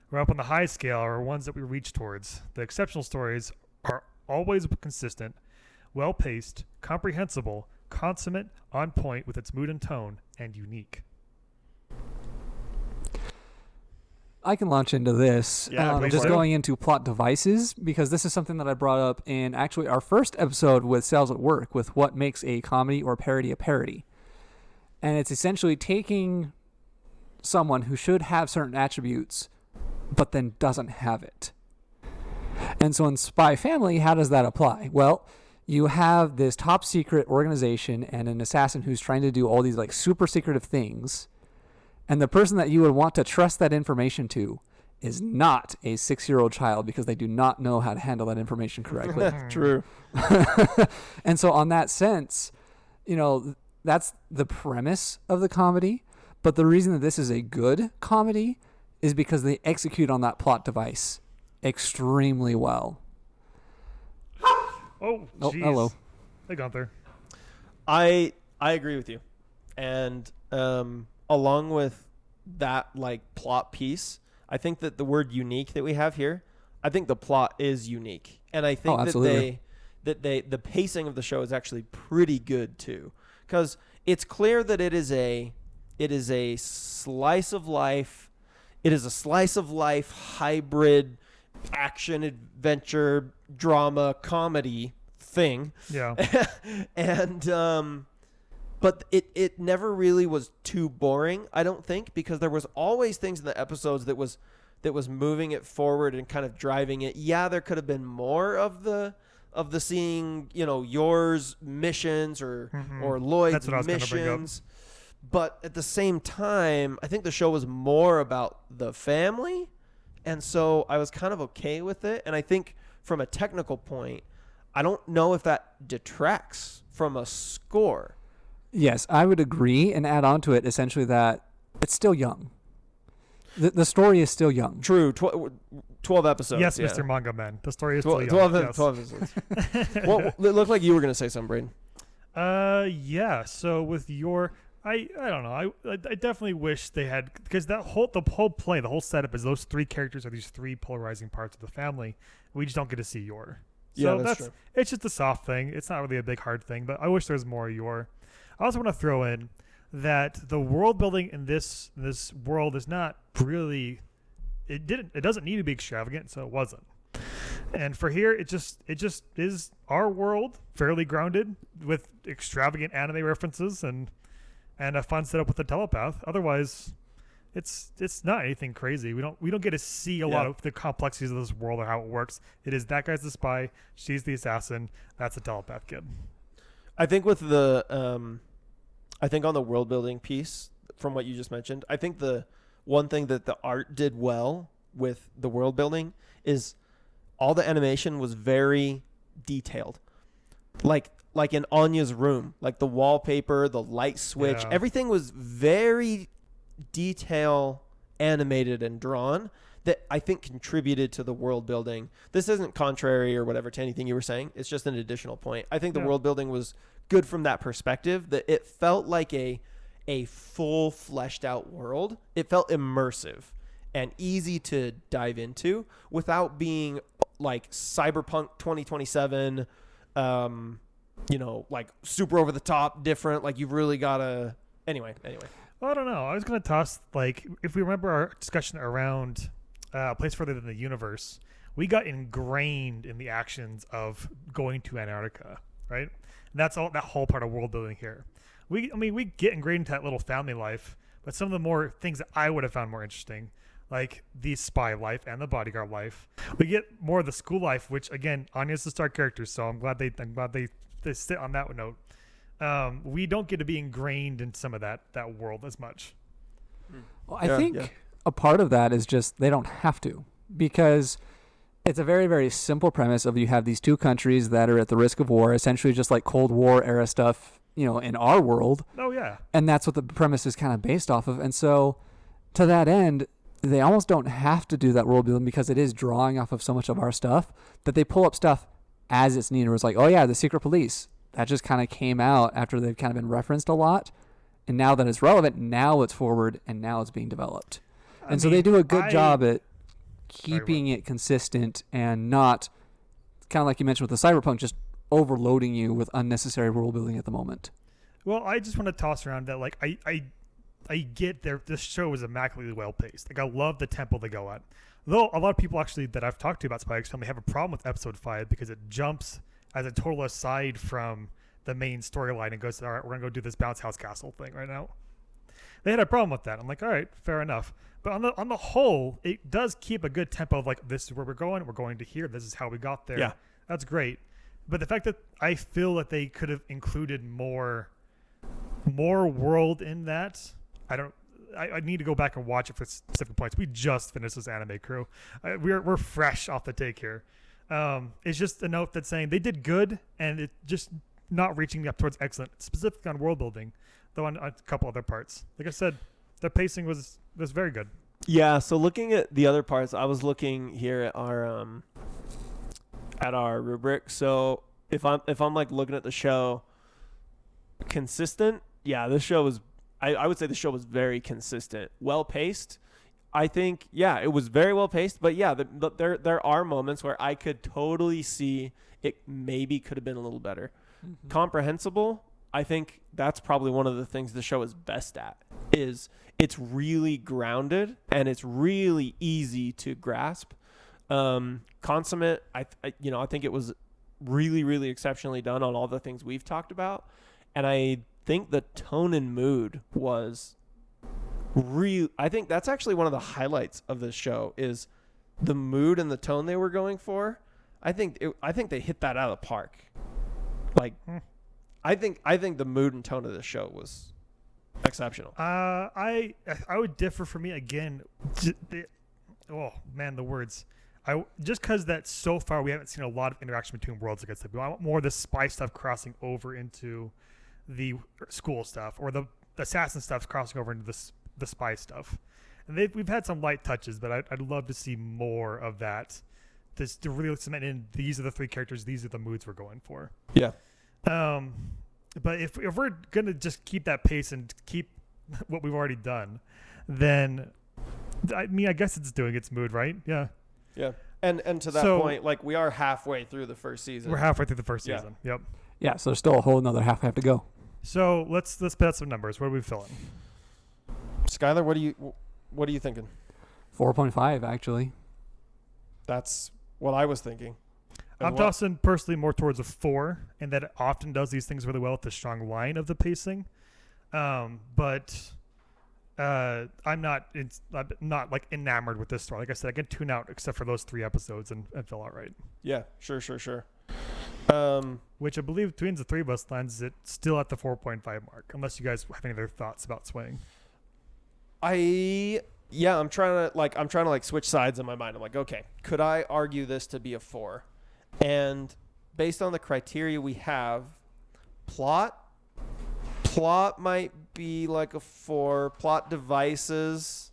S4: We're up on the high scale are ones that we reach towards. The exceptional stories are always consistent, well-paced, comprehensible, consummate, on point with its mood and tone, and unique.
S3: I can launch into this.
S2: Yeah,
S3: just going into plot devices, because this is something that I brought up in actually our first episode with Sales at Work, with what makes a comedy or parody a parody. And it's essentially taking someone who should have certain attributes, but then doesn't have it. And so in Spy Family, how does that apply? Well, you have this top secret organization and an assassin who's trying to do all these like super secretive things. And the person that you would want to trust that information to is not a 6-year-old child, because they do not know how to handle that information correctly.
S2: True.
S3: And so on that sense, that's the premise of the comedy. But the reason that this is a good comedy is because they execute on that plot device extremely well.
S4: Oh,
S3: hello.
S4: Hey, Gunther.
S2: I agree with you. And along with that like plot piece, I think that the word unique that we have here, I think the plot is unique. And I think that the pacing of the show is actually pretty good too. Because it's clear that it is a slice of life. It is a slice of life hybrid action, adventure, drama, comedy thing. Yeah. And but it never really was too boring, I don't think, because there was always things in the episodes that was moving it forward and kind of driving it. Yeah, there could have been more of the seeing, yours missions or Lloyd's missions. But at the same time, I think the show was more about the family. And so I was kind of okay with it. And I think from a technical point, I don't know if that detracts from a score.
S3: Yes, I would agree and add on to it essentially that it's still young. The story is still young.
S2: True. 12 episodes.
S4: Yes,
S2: yeah.
S4: Mr. Manga Man. The story is still young.
S2: 12
S4: yes.
S2: episodes. Well, it looked like you were going to say something, Braden.
S4: Yeah. So with your... I don't know. I definitely wish they had, because the whole play, the whole setup is those 3 characters are these 3 polarizing parts of the family. We just don't get to see Yor. So
S2: yeah, that's true.
S4: It's just a soft thing. It's not really a big hard thing, but I wish there was more Yor. I also want to throw in that the world building in this world is not really, it doesn't need to be extravagant, so it wasn't. And for here, it just is our world, fairly grounded with extravagant anime references and a fun setup with the telepath. Otherwise, it's not anything crazy. We don't get to see a lot of the complexities of this world or how it works. It is that guy's the spy, she's the assassin, that's a telepath kid.
S2: I think with the I think on the world building piece, from what you just mentioned, I think the one thing that the art did well with the world building is all the animation was very detailed. Like in Anya's room, like the wallpaper, the light switch, everything was very detail animated and drawn that I think contributed to the world building. This isn't contrary or whatever to anything you were saying. It's just an additional point. I think the world building was good from that perspective, that it felt like a full fleshed out world. It felt immersive and easy to dive into without being like Cyberpunk 2027, like super over the top, different. Like you've really got to. Anyway.
S4: Well, I don't know. I was gonna toss, like, if we remember our discussion around a place further than the universe, we got ingrained in the actions of going to Antarctica, right? And that's all, that whole part of world building here. We get ingrained into that little family life, but some of the more things that I would have found more interesting, like the spy life and the bodyguard life, we get more of the school life, which again, Anya's the star character, so I'm glad they sit on that note. We don't get to be ingrained in some of that world as much.
S3: Well, I think a part of that is just they don't have to, because it's a very, very simple premise of you have these two countries that are at the risk of war, essentially just like Cold War era stuff, in our world.
S4: Oh, yeah.
S3: And that's what the premise is kind of based off of. And so to that end, they almost don't have to do that world building because it is drawing off of so much of our stuff that they pull up stuff as it's needed. It's like, oh, yeah, the secret police. That just kind of came out after they've kind of been referenced a lot. And now that it's relevant, now it's forward and now it's being developed. So they do a good job at keeping it consistent and not, kind of like you mentioned with the Cyberpunk, just overloading you with unnecessary world building at the moment.
S4: Well, I just want to toss around that, like, I get this show is immaculately well paced. Like, I love the tempo they go at. Though a lot of people actually that I've talked to about Spy X Family have a problem with episode 5 because it jumps as a total aside from the main storyline and goes, all right, we're going to go do this bounce house castle thing right now. They had a problem with that. I'm like, all right, fair enough. But on the whole, it does keep a good tempo of like, this is where we're going to here, this is how we got there.
S2: Yeah.
S4: That's great. But the fact that I feel that they could have included more world in that, I need to go back and watch it for specific points. We just finished this anime crew. We're fresh off the take here. It's just a note that's saying they did good, and it just not reaching up towards excellent, specifically on world building, though on a couple other parts. Like I said, the pacing was very good.
S2: Yeah. So looking at the other parts, I was looking here at our rubric. So if I'm like looking at the show, consistent. Yeah, this show was. I would say the show was very consistent, well paced. I think, it was very well paced, but there are moments where I could totally see it maybe could have been a little better. Mm-hmm. Comprehensible, I think that's probably one of the things the show is best at, is it's really grounded and it's really easy to grasp. Consummate, I think it was really, really exceptionally done on all the things we've talked about. And I think the tone and mood was real. I think that's actually one of the highlights of this show is the mood and the tone they were going for. I think they hit that out of the park. Like, I think the mood and tone of the show was exceptional.
S4: I would differ for me again. Oh man, the words. Just because that so far we haven't seen a lot of interaction between worlds. Like I said, we want more of the spy stuff crossing over into the school stuff, or the assassin stuff crossing over into the spy stuff. And we've had some light touches, but I'd love to see more of that. To really cement in, these are the three characters, these are the moods we're going for.
S2: Yeah.
S4: But if we're gonna just keep that pace and keep what we've already done, then I guess it's doing its mood, right? Yeah. Yeah.
S2: And to that point, like, we are halfway through the first season.
S4: We're halfway through the first season. Yep.
S3: Yeah, so there's still a whole another half to go.
S4: So let's put out some numbers. What are we filling?
S2: Skylar, what are you thinking?
S3: 4.5 actually.
S2: That's what I was thinking.
S4: I'm tossing personally more towards a 4, and that it often does these things really well with the strong line of the pacing. But I'm not like enamored with this story. Like I said, I can tune out except for those 3 episodes and feel all right.
S2: Yeah, sure.
S4: Which I believe between the 3 of us lands it still at the 4.5 mark, unless you guys have any other thoughts about swaying.
S2: I'm trying to switch sides in my mind. I'm like, okay, could I argue this to be a 4? And based on the criteria we have, plot might maybe like a 4. Plot devices,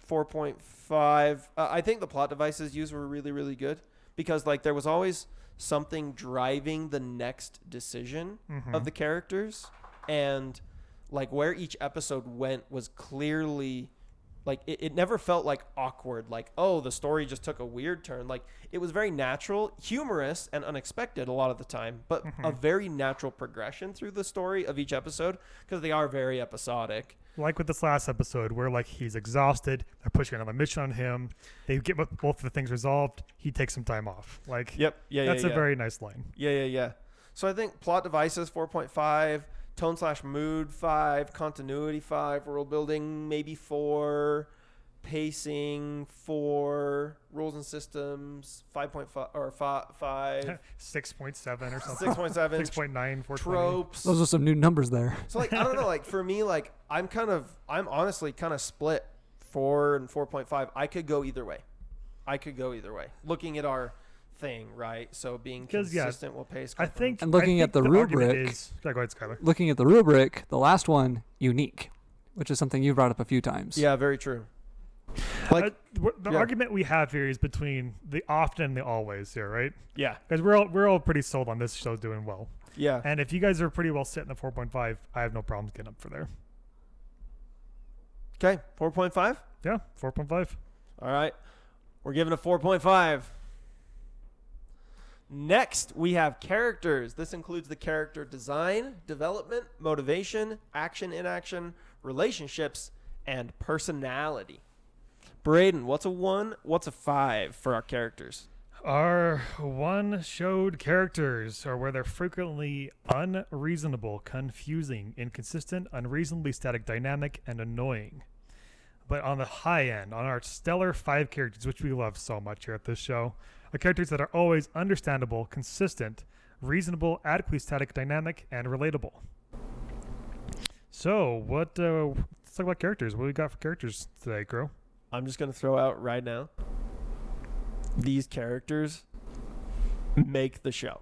S2: 4.5. I think the plot devices used were really, really good because like there was always something driving the next decision of the characters, and like where each episode went was clearly like it never felt like awkward, like, oh, the story just took a weird turn. Like it was very natural, humorous, and unexpected a lot of the time, but a very natural progression through the story of each episode because they are very episodic.
S4: Like with this last episode where like he's exhausted, they're pushing another mission on him, they get both of the things resolved, he takes some time off. Like, that's a very nice line.
S2: Yeah. So I think plot devices 4.5, tone/mood 5, continuity 5, world building maybe 4, pacing 4, rules and systems 5.5 or 5
S4: 6.7 or something.
S2: 6.7,
S4: 6.9, 420.
S2: tropes.
S3: Those are some new numbers there.
S2: So like I don't know, like for me, like I'm honestly kind of split 4 and 4.5. I could go either way. Looking at our thing, right? So being consistent will pace.
S4: I think.
S3: And looking at the rubric,
S4: go ahead, Skylar.
S3: looking at the rubric, the last one, unique, which is something you brought up a few times.
S2: Yeah, very true. Like
S4: The argument we have here is between the often and the always here, right?
S2: yeah,
S4: Because we're all pretty sold on this show doing well.
S2: yeah.
S4: And if you guys are pretty well set in the 4.5, I have no problems getting up for there.
S2: Okay, 4.5.
S4: Yeah, 4.5.
S2: All right, we're giving a 4.5. Next, we have characters. This includes the character design, development, motivation, action, inaction, relationships, and personality. Braden, what's a 1? What's a 5 for our characters?
S4: Our one-showed characters are where they're frequently unreasonable, confusing, inconsistent, unreasonably static, dynamic, and annoying. But on the high end, on our stellar 5 characters, which we love so much here at this show, are characters that are always understandable, consistent, reasonable, adequately static, dynamic, and relatable. So, let's talk about characters. What do we got for characters today, Crow?
S2: I'm just going to throw out right now, these characters make the show.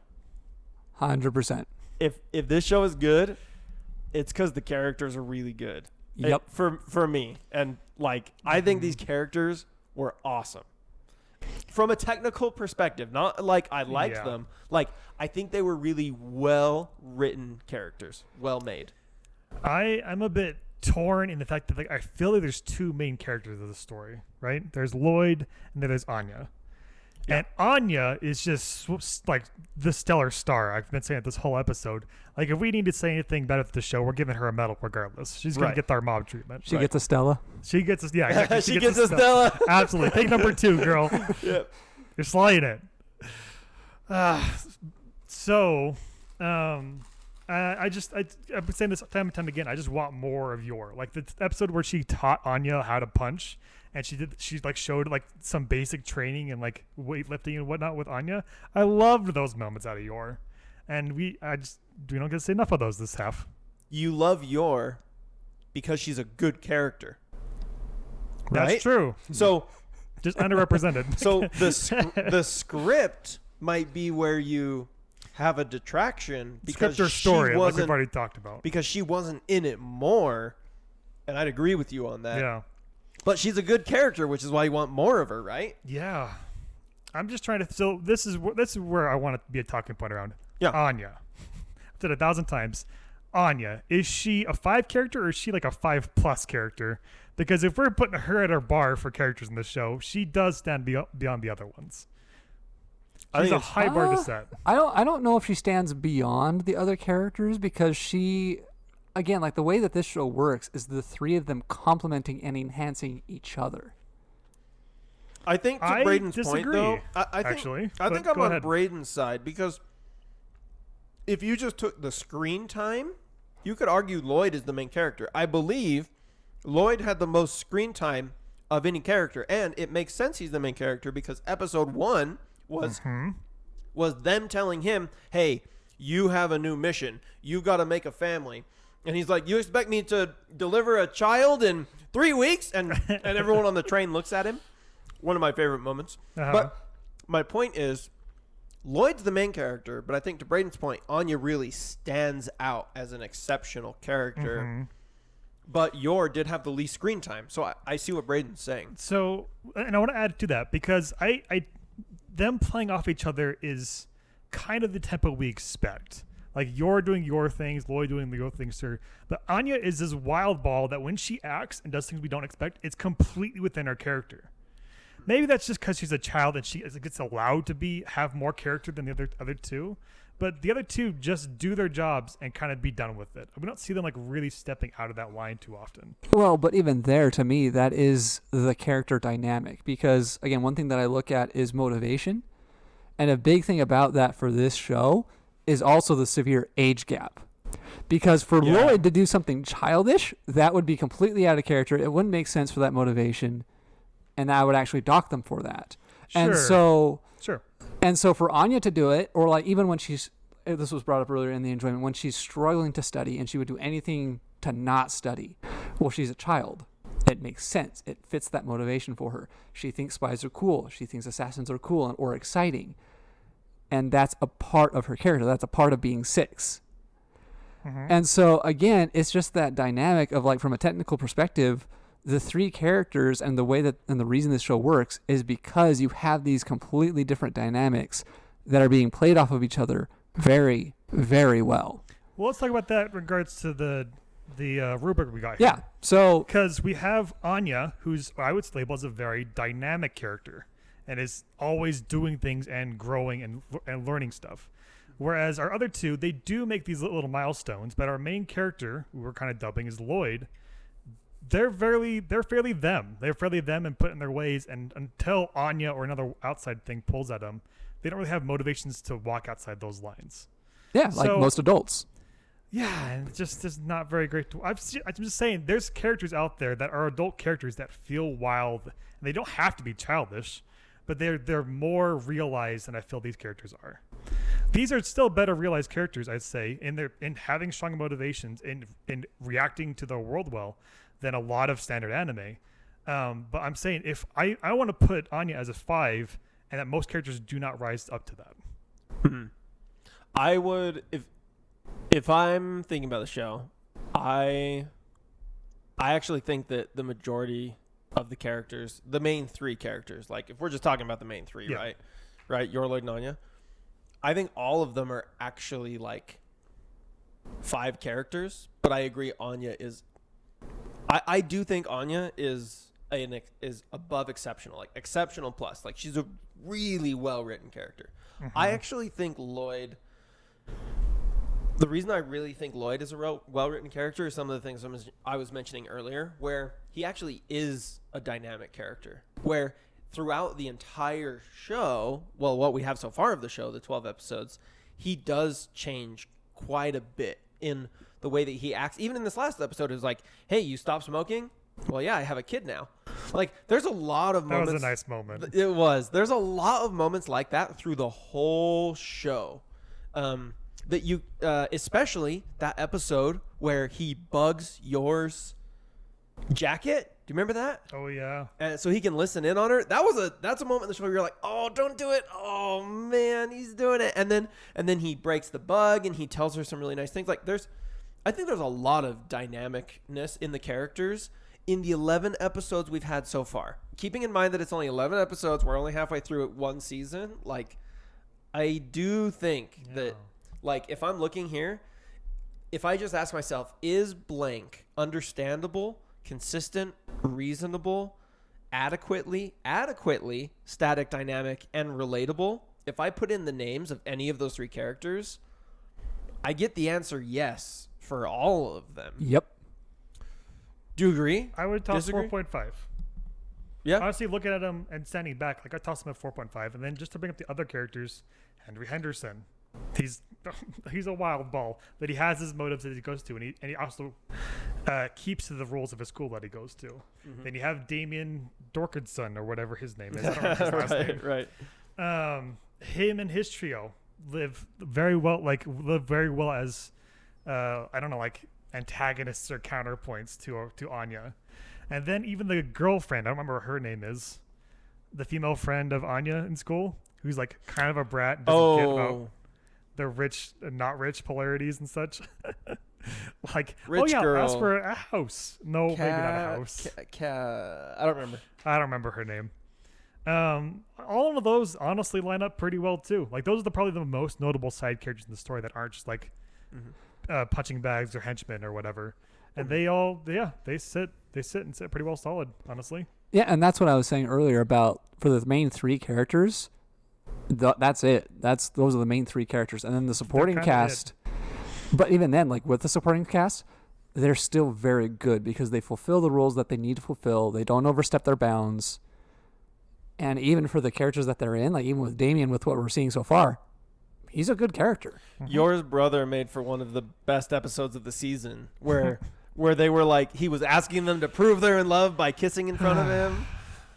S3: 100%.
S2: If this show is good, it's because the characters are really good.
S3: Yep.
S2: For me. And like I think these characters were awesome. From a technical perspective, not like I liked them. Like I think they were really well written characters, well made.
S4: I'm a bit torn in the fact that like I feel like there's 2 main characters of the story, right? There's Lloyd and then there's Anya. Yeah. And Anya is just like the stellar star. I've been saying it this whole episode. Like if we need to say anything about the show, we're giving her a medal regardless. She's going to get our mob treatment.
S3: She gets a Stella.
S4: She gets a, yeah, exactly.
S2: she gets a Stella.
S4: Absolutely. Take number 2, girl.
S2: Yep.
S4: You're slaying it. I've been saying this time and time again. I just want more of Yor. Like the episode where she taught Anya how to punch, and she like showed like some basic training and like weightlifting and whatnot with Anya. I loved those moments out of Yor, and we don't get to say enough of those this half.
S2: You love Yor because she's a good character. Right?
S4: That's true.
S2: So
S4: just underrepresented.
S2: So the script might be where you have a detraction because
S4: script or story,
S2: she wasn't,
S4: like we've already talked about.
S2: Because she wasn't in it more, and I'd agree with you on that.
S4: Yeah.
S2: But she's a good character, which is why you want more of her, right?
S4: Yeah. I'm just trying to. So this is where I want it to be a talking point around.
S2: Yeah.
S4: Anya. I've said 1,000 times. Anya, is she a 5 character or is she like a 5+ character? Because if we're putting her at our bar for characters in the show, she does stand beyond the other ones. She's a high bar to set.
S3: I don't know if she stands beyond the other characters because she, again, like the way that this show works is the 3 of them complementing and enhancing each other.
S2: I think to Braden's
S4: disagree,
S2: point, though, I think I'm on Braden's side because if you just took the screen time, you could argue Lloyd is the main character. I believe Lloyd had the most screen time of any character, and it makes sense he's the main character because episode 1 was them telling him, hey, you have a new mission. You got to make a family. And he's like, you expect me to deliver a child in 3 weeks? And everyone on the train looks at him. One of my favorite moments. But my point is, Lloyd's the main character, but I think to Braden's point, Anya really stands out as an exceptional character. But Yor did have the least screen time, so I see what Braden's saying.
S4: So, and I want to add to that because them playing off each other is kind of the tempo we expect. Like you're doing your things, Lloyd doing your things, sir. But Anya is this wild ball that when she acts and does things we don't expect, it's completely within her character. Maybe that's just because she's a child and she gets allowed to have more character than the other two. But the other two just do their jobs and kind of be done with it. We don't see them like really stepping out of that line too often.
S3: Well, but even there, to me, that is the character dynamic. Because, again, one thing that I look at is motivation. And a big thing about that for this show is also the severe age gap. Because for Lloyd to do something childish, that would be completely out of character. It wouldn't make sense for that motivation. And I would actually dock them for that.
S4: Sure.
S3: And so...
S4: Sure.
S3: And so for Anya to do it, or like even when this was brought up earlier in the enjoyment, when she's struggling to study and she would do anything to not study, well, she's a child. It makes sense. It fits that motivation for her. She thinks spies are cool. She thinks assassins are cool or exciting. And that's a part of her character. That's a part of being 6. Mm-hmm. And so, again, it's just that dynamic of like from a technical perspective, the 3 characters and the way that and the reason this show works is because you have these completely different dynamics that are being played off of each other very, very well.
S4: Well, let's talk about that in regards to the rubric we got here.
S3: Yeah. So
S4: because we have Anya, who's I would label as a very dynamic character and is always doing things and growing and learning stuff. Whereas our other 2, they do make these little milestones, but our main character, who we're kind of dubbing as Lloyd, they're fairly them. They're fairly them and put in their ways. And until Anya or another outside thing pulls at them, they don't really have motivations to walk outside those lines.
S3: yeah, like most adults.
S4: Yeah, and it just is not very great. I'm just saying, there's characters out there that are adult characters that feel wild, and they don't have to be childish, but they're more realized than I feel these characters are. These are still better realized characters, I'd say, in having strong motivations, in reacting to the world well, than a lot of standard anime. But I'm saying if I want to put Anya as a 5, and that most characters do not rise up to that.
S2: Mm-hmm. I would if I'm thinking about the show, I actually think that the majority of the characters, the main 3 characters, like if we're just talking about the main 3,
S4: yeah.
S2: right, Yor, Lloyd, and Anya, I think all of them are actually like 5 characters. But I agree, Anya is. I do think Anya is above exceptional, like exceptional plus. Like she's a really well-written character. Mm-hmm. I actually think Lloyd. The reason I really think Lloyd is a well-written character is some of the things I was mentioning earlier, where he actually is a dynamic character. Where throughout the entire show, well, what we have so far of the show, the 12 episodes, he does change quite a bit in the way that he acts. Even in this last episode, it was like, hey, you stop smoking? Well, yeah, I have a kid now. Like, there's a lot of moments.
S4: That was a nice moment.
S2: It was. There's a lot of moments like that through the whole show. That you, especially that episode where he bugs Yor's jacket. Do you remember that?
S4: Oh, yeah.
S2: And so he can listen in on her. That's a moment in the show where you're like, oh, don't do it. Oh man, he's doing it. And then he breaks the bug and he tells her some really nice things. Like I think there's a lot of dynamicness in the characters in the 11 episodes we've had so far. Keeping in mind that it's only 11 episodes, we're only halfway through it one season. Like, I do think that, like, if I'm looking here, if I just ask myself, is blank understandable, consistent, reasonable, adequately static, dynamic, and relatable? If I put in the names of any of those 3 characters, I get the answer yes for all of them.
S3: Yep.
S2: Do you agree?
S4: I would toss
S2: Disagree?
S4: 4.5.
S2: Yeah.
S4: Honestly, looking at him and standing back, like I toss him at 4.5, and then just to bring up the other characters, Henry Henderson, he's a wild ball, but he has his motives that he goes to, and he also keeps to the rules of his school that he goes to. Mm-hmm. Then you have Damien Dorkinson or whatever his name is. I don't know his last name.
S2: Right.
S4: Him and his trio live very well as I don't know, like antagonists or counterpoints to Anya. And then even the girlfriend, I don't remember what her name is, the female friend of Anya in school, who's like kind of a brat, doesn't get about the rich and not rich polarities and such. Like,
S2: Rich
S4: ask
S2: girl.
S4: for a house. No, maybe not a house.
S2: I don't remember.
S4: I don't remember her name. All of those honestly line up pretty well too. Like those are probably the most notable side characters in the story that aren't just like punching bags or henchmen or whatever. And they all, they sit pretty well solid, honestly.
S3: Yeah, and that's what I was saying earlier about for the main three characters. That's it. Those are the main three characters, and then the supporting cast. But even then, like with the supporting cast, they're still very good because they fulfill the roles that they need to fulfill. They don't overstep their bounds. And even for the characters that they're in, like even with Damien, with what we're seeing so far, he's a good character.
S2: Yours brother made for one of the best episodes of the season where they were like, he was asking them to prove they're in love by kissing in front of him.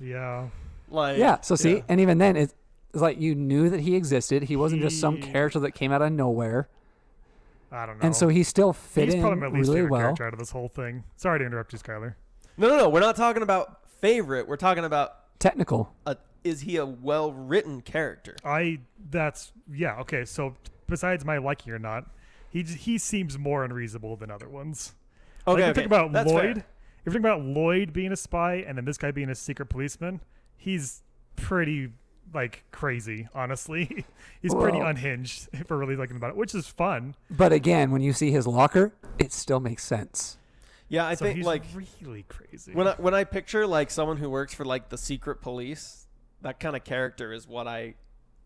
S4: Yeah.
S2: Like,
S3: Yeah. So see, and even then, it's like you knew that he existed. He wasn't just some character that came out of nowhere.
S4: I don't know.
S3: And so he still fit
S4: He's
S3: in
S4: probably my least
S3: really
S4: favorite
S3: well.
S4: character out of this whole thing. Sorry to interrupt you, Skylar.
S2: No. We're not talking about favorite. We're talking about
S3: Technical.
S2: is he a well-written character?
S4: Okay. So besides my liking or not, he seems more unreasonable than other ones.
S2: Okay,
S4: Like, if you think about
S2: That's
S4: Lloyd,
S2: fair.
S4: if you think about Lloyd being a spy and then this guy being a secret policeman, he's pretty like crazy. Honestly, he's pretty
S3: Well-
S4: unhinged if we're really thinking about it, which is fun.
S3: But again, when you see his locker, it still makes sense.
S2: Yeah, I
S4: So
S2: think
S4: he's
S2: like
S4: really crazy.
S2: when I picture like someone who works for like the secret police, that kind of character is what I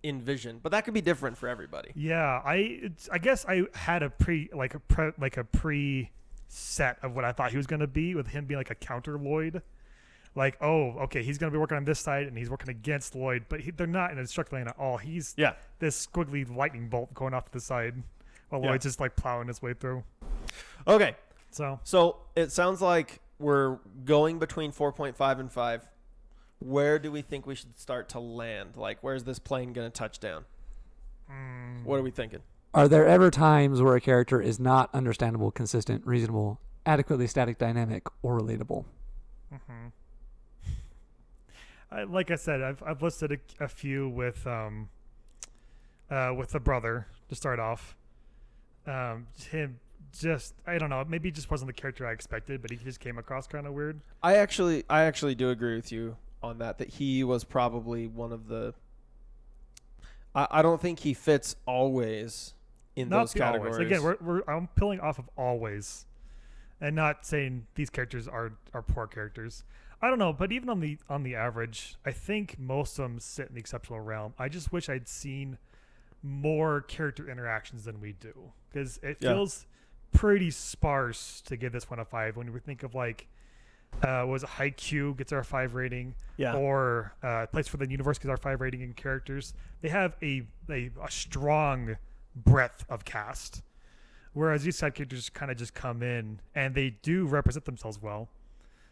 S2: envision. But that could be different for everybody.
S4: Yeah, I guess I had a pre set of what I thought he was gonna be, with him being like a counter Lloyd. Like, oh, okay, he's gonna be working on this side and he's working against Lloyd, but they're not in a structured lane at all. He's this squiggly lightning bolt going off to the side, while Lloyd's just like plowing his way through.
S2: Okay.
S4: So
S2: it sounds like we're going between 4.5 and 5. Where do we think we should start to land? Like, where's this plane going to touch down? What are we thinking?
S3: Are there ever times where a character is not understandable, consistent, reasonable, adequately static, dynamic, or relatable?
S4: like I said, I've listed a few with the brother to start off. Him just, I don't know, maybe he just wasn't the character I expected, but he just came across kind of weird.
S2: I actually do agree with you on that he was probably one of the I don't think he fits always in
S4: Not
S2: those
S4: the
S2: categories.
S4: always. Again, I'm pulling off of always, and not saying these characters are poor characters. I don't know, but even on the average, I think most of them sit in the exceptional realm. I just wish I'd seen more character interactions than we do, because it feels pretty sparse to give this one a 5 when we think of like was Haikyuu gets our 5 rating, or Place for the Universe gets our 5 rating in characters. They have a strong breadth of cast, whereas these side characters kind of just come in and they do represent themselves well.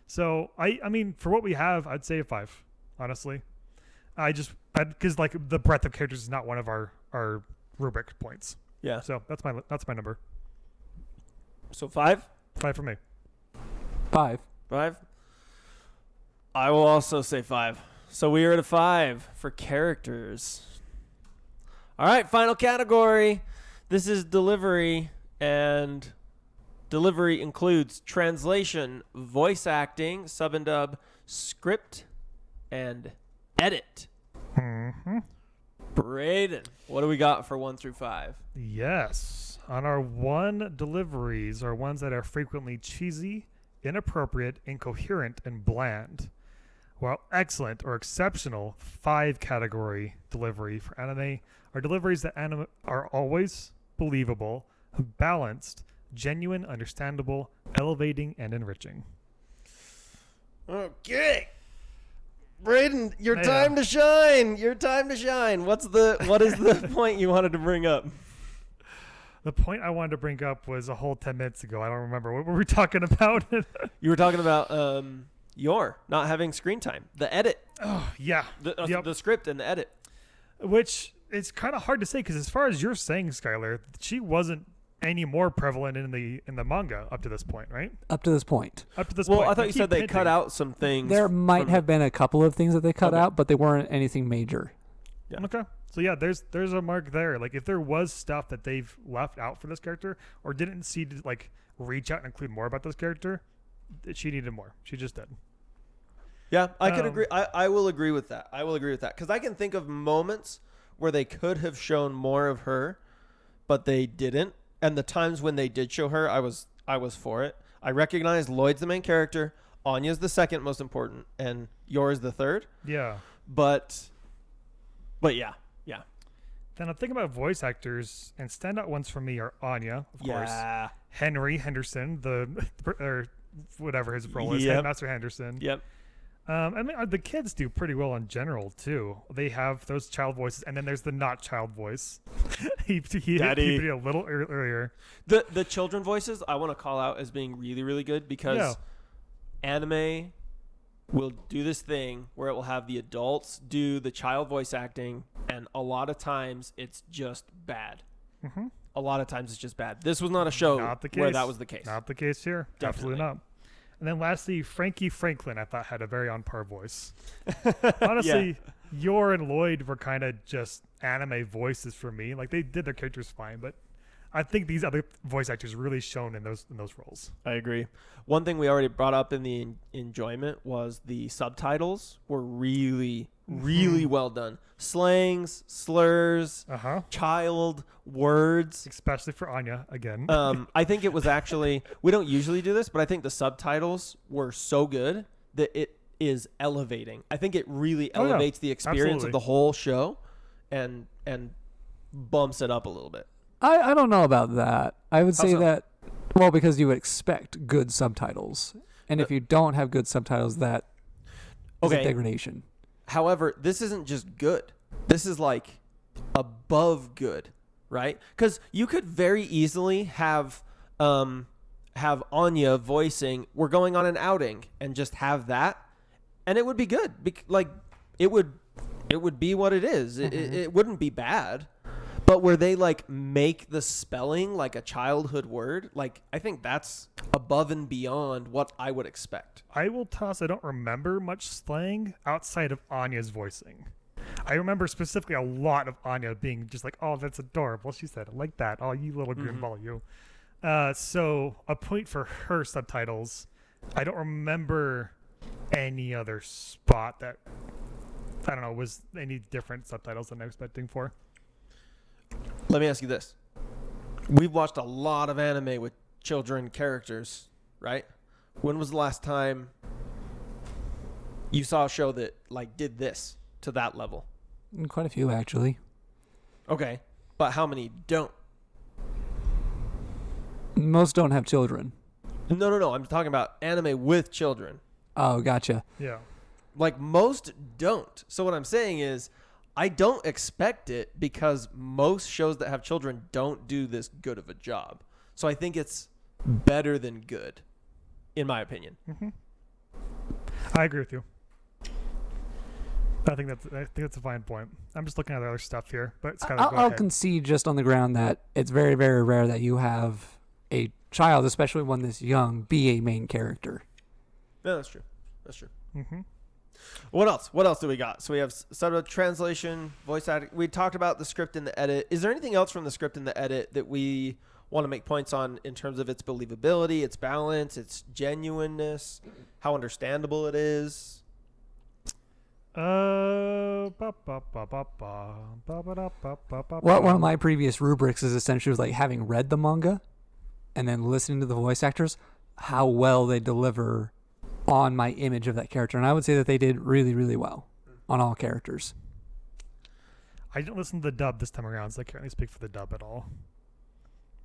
S4: So I mean, for what we have, I'd say a 5, honestly. Because like the breadth of characters is not one of our rubric points.
S2: Yeah.
S4: So that's my number.
S2: So 5?
S4: 5 for me.
S3: 5.
S2: 5? I will also say 5. So we are at a 5 for characters. All right, final category. This is delivery, and delivery includes translation, voice acting, sub and dub, script, and edit. Braden, what do we got for 1 through 5?
S4: Yes. On our 1 deliveries are ones that are frequently cheesy, inappropriate, incoherent, and bland. While excellent or exceptional 5 category delivery for anime are deliveries that are always believable, balanced, genuine, understandable, elevating, and enriching.
S2: Okay. Braden, your time to shine. Your time to shine. What is the point you wanted to bring up?
S4: The point I wanted to bring up was a whole 10 minutes ago. I don't remember. What were we talking about?
S2: You were talking about your not having screen time. The edit.
S4: Oh, yeah.
S2: The script and the edit.
S4: Which it's kind of hard to say, because as far as you're saying, Skylar, she wasn't any more prevalent in the manga up to this point, right?
S3: Up to this point.
S4: Up to this point.
S2: Well, I thought you said they cut out some things.
S3: There might have been a couple of things that they cut out, but they weren't anything major.
S2: Yeah.
S4: Okay. So yeah, there's a mark there. Like if there was stuff that they've left out for this character or didn't see to like reach out and include more about this character, she needed more. She just did.
S2: Yeah, I could agree. I will agree with that. Because I can think of moments where they could have shown more of her, but they didn't. And the times when they did show her, I was for it. I recognize Lloyd's the main character, Anya's the second most important, and yours the third.
S4: Yeah.
S2: But yeah.
S4: Then I'm thinking about voice actors, and standout ones for me are Anya, of course.
S2: Yeah.
S4: Henry Henderson, or whatever his role is,
S2: Yep.
S4: Headmaster Henderson.
S2: Yep.
S4: I mean, the kids do pretty well in general too. They have those child voices, and then there's the not child voice. he put it a little earlier.
S2: The children voices I want to call out as being really, really good because anime will do this thing where it will have the adults do the child voice acting, and a lot of times it's just bad.
S4: Mm-hmm.
S2: A lot of times it's just bad. This was not a show where that was the case.
S4: Not the case here.
S2: Definitely.
S4: Absolutely not. And then lastly, Frankie Franklin, I thought had a very on par voice. Honestly, Yor and Lloyd were kind of just anime voices for me. Like they did their characters fine, but I think these other voice actors really shone in those roles.
S2: I agree. One thing we already brought up in the enjoyment was the subtitles were really, really well done. Slangs, slurs, child words.
S4: Especially for Anya, again.
S2: I think it was actually, we don't usually do this, but I think the subtitles were so good that it is elevating. I think it really elevates the experience of the whole show and bumps it up a little bit.
S3: I don't know about that. I would say
S2: so?
S3: that, well, because you would expect good subtitles. And if you don't have good subtitles, that is a degradation.
S2: However, this isn't just good. This is like above good, right? Because you could very easily have Anya voicing, "We're going on an outing," and just have that, and it would be good. Like it would be what it is. It wouldn't be bad. But where they like make the spelling like a childhood word, like I think that's above and beyond what I would expect.
S4: I will toss, I don't remember much slang outside of Anya's voicing. I remember specifically a lot of Anya being just like, "Oh, that's adorable." She said it like that. "Oh, you little green ball, you." So a point for her subtitles. I don't remember any other spot that, I don't know, was any different subtitles than I was expecting for.
S2: Let me ask you this. We've watched a lot of anime with children characters, right? When was the last time you saw a show that like did this to that level?
S3: Quite a few, actually.
S2: Okay. But how many don't?
S3: Most don't have children.
S2: No. I'm talking about anime with children.
S3: Oh, gotcha.
S4: Yeah.
S2: Like most don't. So what I'm saying is I don't expect it because most shows that have children don't do this good of a job. So I think it's better than good, in my opinion.
S4: Mm-hmm. I agree with you. I think that's a fine point. I'm just looking at the other stuff here, but it's kind of.
S3: I'll concede just on the ground that it's very, very rare that you have a child, especially one this young, be a main character.
S2: Yeah, that's true.
S4: Mm-hmm.
S2: What else do we got? So we have subtitle translation, voice acting. We talked about the script and the edit. Is there anything else from the script and the edit that we want to make points on in terms of its believability, its balance, its genuineness, how understandable it is?
S3: Well, one of my previous rubrics is essentially like having read the manga and then listening to the voice actors, how well they deliver on my image of that character. And I would say that they did really, really well on all characters.
S4: I didn't listen to the dub this time around, so I can't really speak for the dub at all.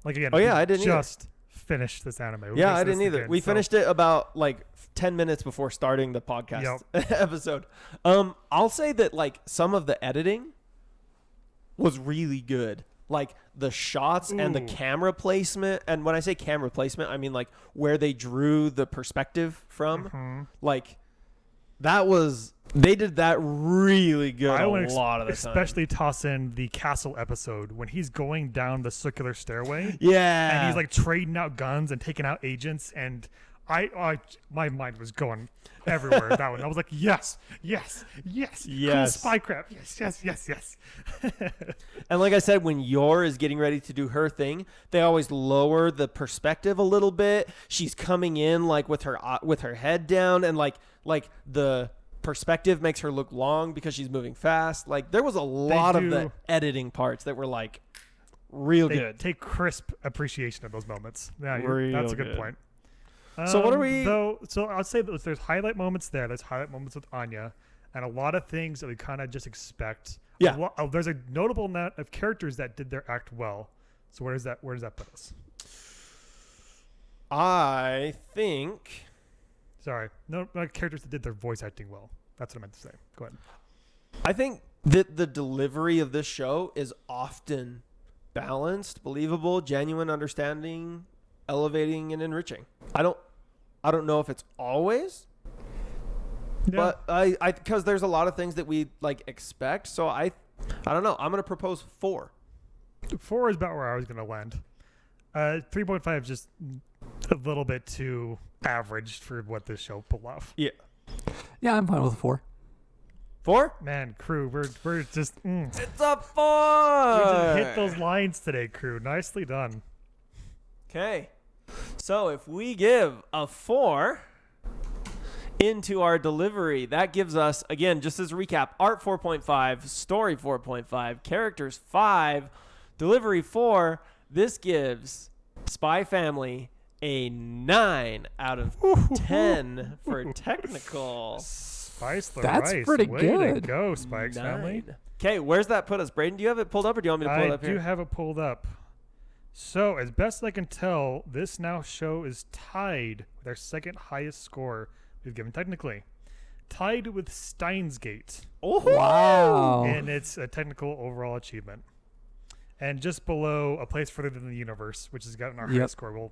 S4: Like again,
S2: I didn't
S4: just finish this anime.
S2: I didn't either. We finished it about like 10 minutes before starting the podcast episode. I'll say that like some of the editing was really good. Like the shots and the camera placement. And when I say camera placement, I mean like where they drew the perspective from.
S4: Mm-hmm.
S2: Like they did that really good a lot of the time.
S4: Especially toss in the castle episode when he's going down the circular stairway.
S2: Yeah.
S4: And he's like trading out guns and taking out agents, and My mind was going everywhere with that one. I was like, yes. Cool spy crap. Yes.
S2: And like I said, when Yor is getting ready to do her thing, they always lower the perspective a little bit. She's coming in like with her head down, and like the perspective makes her look long because she's moving fast. Like there was a lot of the editing parts that were like real good.
S4: Take crisp appreciation of those moments. Yeah, that's a good point.
S2: So what are we?
S4: So I'd say that there's highlight moments there. There's highlight moments with Anya, and a lot of things that we kind of just expect.
S2: Yeah.
S4: There's a notable amount of characters that did their act well. So where does that put us?
S2: I think.
S4: Sorry, no, not characters that did their voice acting well. That's what I meant to say. Go ahead.
S2: I think that the delivery of this show is often balanced, believable, genuine, understanding, elevating, and enriching. I don't know if it's always, but I because there's a lot of things that we like expect. So I don't know. I'm gonna propose 4.
S4: 4 is about where I was gonna land. 3.5 is just a little bit too average for what this show pulled off.
S2: Yeah,
S3: I'm fine with a 4.
S2: 4?
S4: Man, crew, we're just
S2: It's a 4.
S4: we just hit those lines today, crew. Nicely done.
S2: Okay. So if we give a 4 into our delivery, that gives us, again, just as a recap, art 4.5, story 4.5, characters 5, delivery 4. This gives Spy Family a 9 out of 10 for technical.
S4: Spice the
S3: That's
S4: rice.
S3: pretty
S4: Way
S3: good.
S4: to go, Spikes family.
S2: Okay, where's that put us? Braden, do you have it pulled up, or do you want me to pull it up here?
S4: I do have it pulled up. So, as best I can tell, this now show is tied with our second highest score we've given technically. Tied with Steins Gate.
S2: Oh,
S3: Wow.
S4: And it's a technical overall achievement. And just below A Place Further Than the Universe, which has gotten our highest score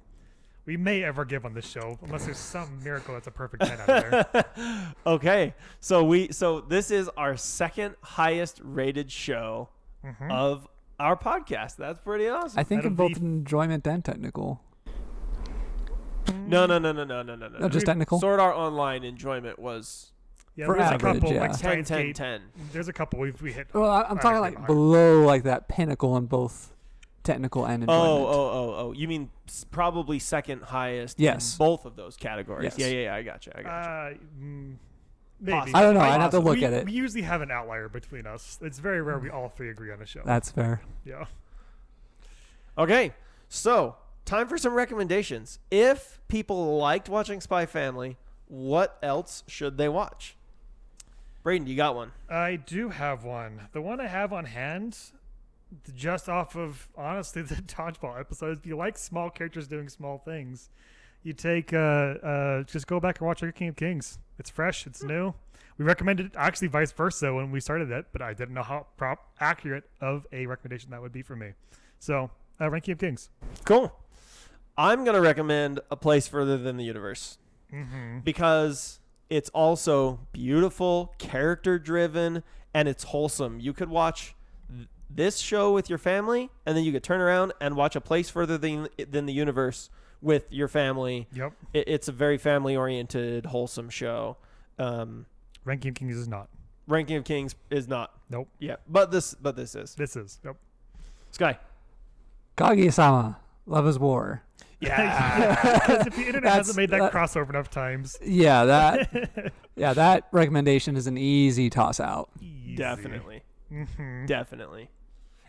S4: we may ever give on this show, unless there's some miracle that's a perfect 10 out of there.
S2: Okay, so this is our second highest rated show of our podcast. That's pretty awesome.
S3: I think
S4: That'll
S3: in both
S4: be-
S3: enjoyment and technical.
S2: No.
S3: No, just technical.
S2: Sword Art Online enjoyment was
S4: Yeah,
S3: For
S4: there's
S3: average,
S4: a couple,
S3: yeah.
S4: like
S2: 10,
S4: Steins
S2: 10,
S4: Gate.
S2: 10.
S4: There's a couple we hit.
S3: Well, I'm talking like
S4: higher.
S3: below like that pinnacle in both technical and enjoyment.
S2: Oh. You mean probably second highest
S3: Yes.
S2: in both of those categories.
S3: Yes.
S2: Yeah, I got you.
S4: Maybe.
S3: I don't know. I'd have to look
S4: we,
S3: at it.
S4: We usually have an outlier between us. It's very rare we all 3 agree on a show.
S3: That's fair.
S4: Yeah.
S2: Okay, so time for some recommendations. If people liked watching Spy Family, what else should they watch? Braden, you got one?
S4: I do have one. The one I have on hand, just off of, honestly, the Dodgeball episodes, if you like small characters doing small things, you take, just go back and watch King of Kings. It's fresh. It's new. We recommended it, actually vice versa when we started it, but I didn't know how accurate of a recommendation that would be for me. So, King of Kings.
S2: Cool. I'm going to recommend A Place Further Than the Universe because it's also beautiful, character-driven, and it's wholesome. You could watch this show with your family, and then you could turn around and watch A Place Further Than the Universe with your family.
S4: Yep.
S2: It's a very family-oriented, wholesome show.
S4: Ranking of Kings is not.
S2: Ranking of Kings is not.
S4: Nope.
S2: Yeah, but this is.
S4: This is. Yep.
S2: Sky.
S3: Kage-sama, Love is War.
S2: Yeah.
S4: Because if the internet hasn't made that crossover enough times.
S3: Yeah, that recommendation is an easy toss out.
S4: Easy.
S2: Definitely.
S4: Mm-hmm.
S2: Definitely.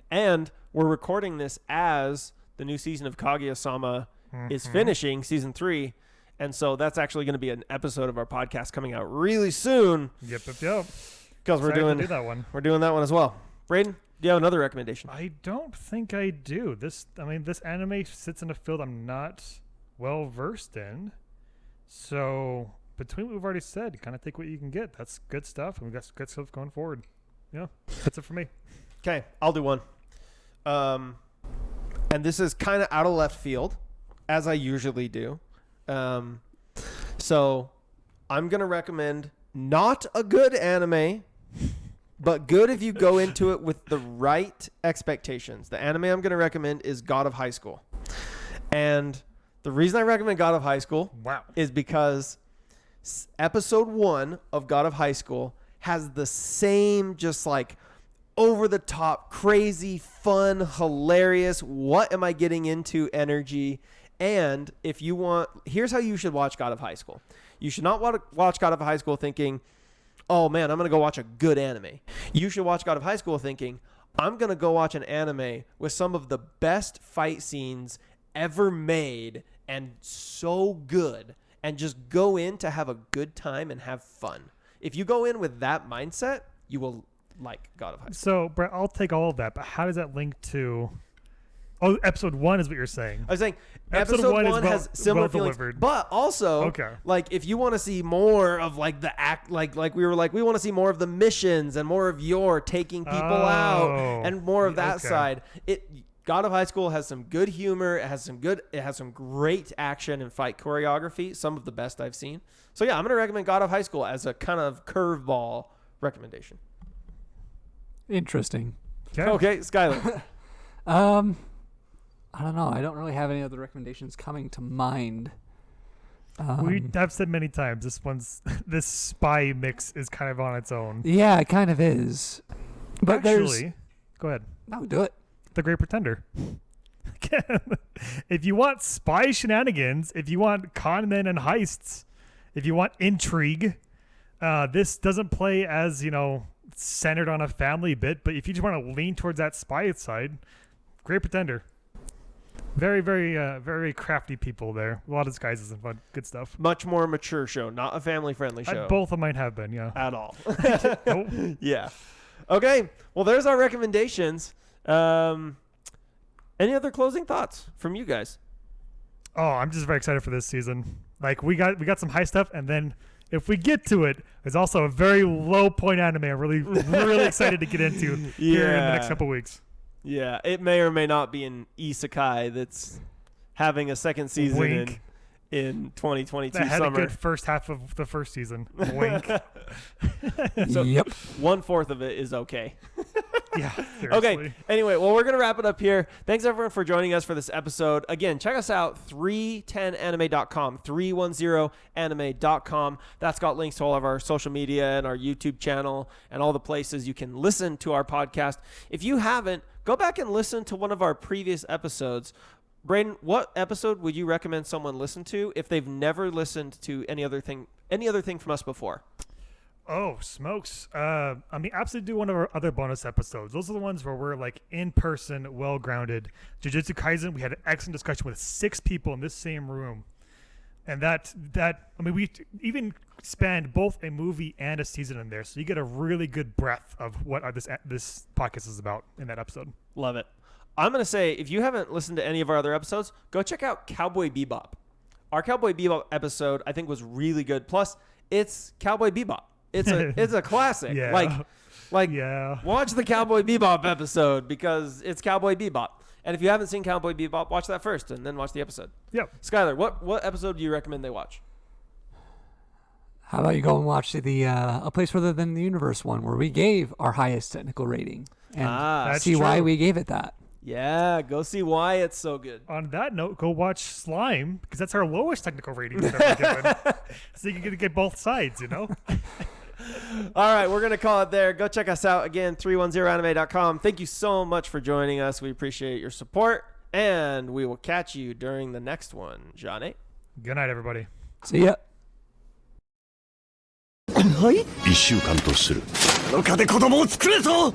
S2: And we're recording this as the new season of Kaguya-sama is finishing, season 3. And so that's actually going to be an episode of our podcast coming out really soon.
S4: Yep.
S2: Because we're
S4: Excited to
S2: doing
S4: do that one.
S2: We're doing that one as well. Braden, do you have another recommendation?
S4: I don't think I do. This anime sits in a field I'm not well versed in. So between what we've already said, kind of take what you can get. That's good stuff, and we got good stuff going forward. Yeah, that's it for me.
S2: Okay, I'll do one. And this is kind of out of left field, as I usually do. So I'm going to recommend not a good anime, but good if you go into it with the right expectations. The anime I'm going to recommend is God of High School. And The reason I recommend God of High School is because episode 1 of God of High School has the same just like over the top, crazy, fun, hilarious, what am I getting into energy. And if you want, here's how you should watch God of High School. You should not watch God of High School thinking, oh man, I'm going to go watch a good anime. You should watch God of High School thinking, I'm going to go watch an anime with some of the best fight scenes ever made and so good, and just go in to have a good time and have fun. If you go in with that mindset, you will like God of High School.
S4: So, Brett, I'll take all of that, but how does that link to... Oh, episode 1 is what you're saying.
S2: I was saying episode 1 has similar feelings,
S4: delivered.
S2: but also, like if you want to see more of like the act, like we were like, we want to see more of the missions and more of your taking people out and more of that side. God of High School has some good humor. It has some great action and fight choreography. Some of the best I've seen. So yeah, I'm going to recommend God of High School as a kind of curveball recommendation.
S3: Interesting.
S2: Okay, Skylar.
S3: I don't know. I don't really have any other recommendations coming to mind.
S4: I've said many times this spy mix is kind of on its own.
S3: Yeah, it kind of is. But
S4: actually, go ahead.
S3: No, do it.
S4: The Great Pretender. If you want spy shenanigans, if you want con men and heists, if you want intrigue, this doesn't play as, centered on a family bit, but if you just want to lean towards that spy side, Great Pretender. Very, very, very crafty people there. A lot of disguises and fun, good stuff.
S2: Much more mature show, not a family-friendly show.
S4: Both of mine have been, yeah.
S2: At all.
S4: Nope.
S2: Yeah. Okay. Well, there's our recommendations. Any other closing thoughts from you guys?
S4: Oh, I'm just very excited for this season. Like we got some high stuff, and then if we get to it, there's also a very low point anime I'm really, really excited to get into here in the next couple weeks. Yeah,
S2: it may or may not be an isekai that's having a second season in 2022
S4: that had
S2: summer.
S4: A good first half of the first season. Wink.
S2: So
S3: yep.
S2: 1/4 of it is okay.
S4: Yeah. Seriously.
S2: Okay. Anyway, well, we're going to wrap it up here. Thanks, everyone, for joining us for this episode. Again, check us out, 310anime.com, 310anime.com. That's got links to all of our social media and our YouTube channel and all the places you can listen to our podcast. If you haven't, go back and listen to one of our previous episodes. Braden, what episode would you recommend someone listen to if they've never listened to any other thing from us before?
S4: Oh, smokes. Absolutely do one of our other bonus episodes. Those are the ones where we're like in person, well-grounded. Jujutsu Kaisen, we had an excellent discussion with 6 people in this same room. And we even spanned both a movie and a season in there. So you get a really good breadth of what this podcast is about in that episode.
S2: Love it. I'm going to say, if you haven't listened to any of our other episodes, go check out Cowboy Bebop. Our Cowboy Bebop episode, I think, was really good. Plus, it's Cowboy Bebop. It's a classic.
S4: Yeah.
S2: Watch the Cowboy Bebop episode because it's Cowboy Bebop. And if you haven't seen Cowboy Bebop, watch that first and then watch the episode.
S4: Yep.
S2: Skylar, what episode do you recommend they watch?
S3: How about you go and watch the A Place Further Than the Universe one, where we gave our highest technical rating and see why we gave it that.
S2: Yeah, go see why it's so good.
S4: On that note, go watch Slime, because that's our lowest technical rating we've ever given. So you can get both sides,
S2: All right, we're going to call it there. Go check us out again, 310anime.com. Thank you so much for joining us. We appreciate your support, and we will catch you during the next one. Johnny?
S4: Good night, everybody.
S3: See ya.
S1: 1週間とする。7日で子供を作れと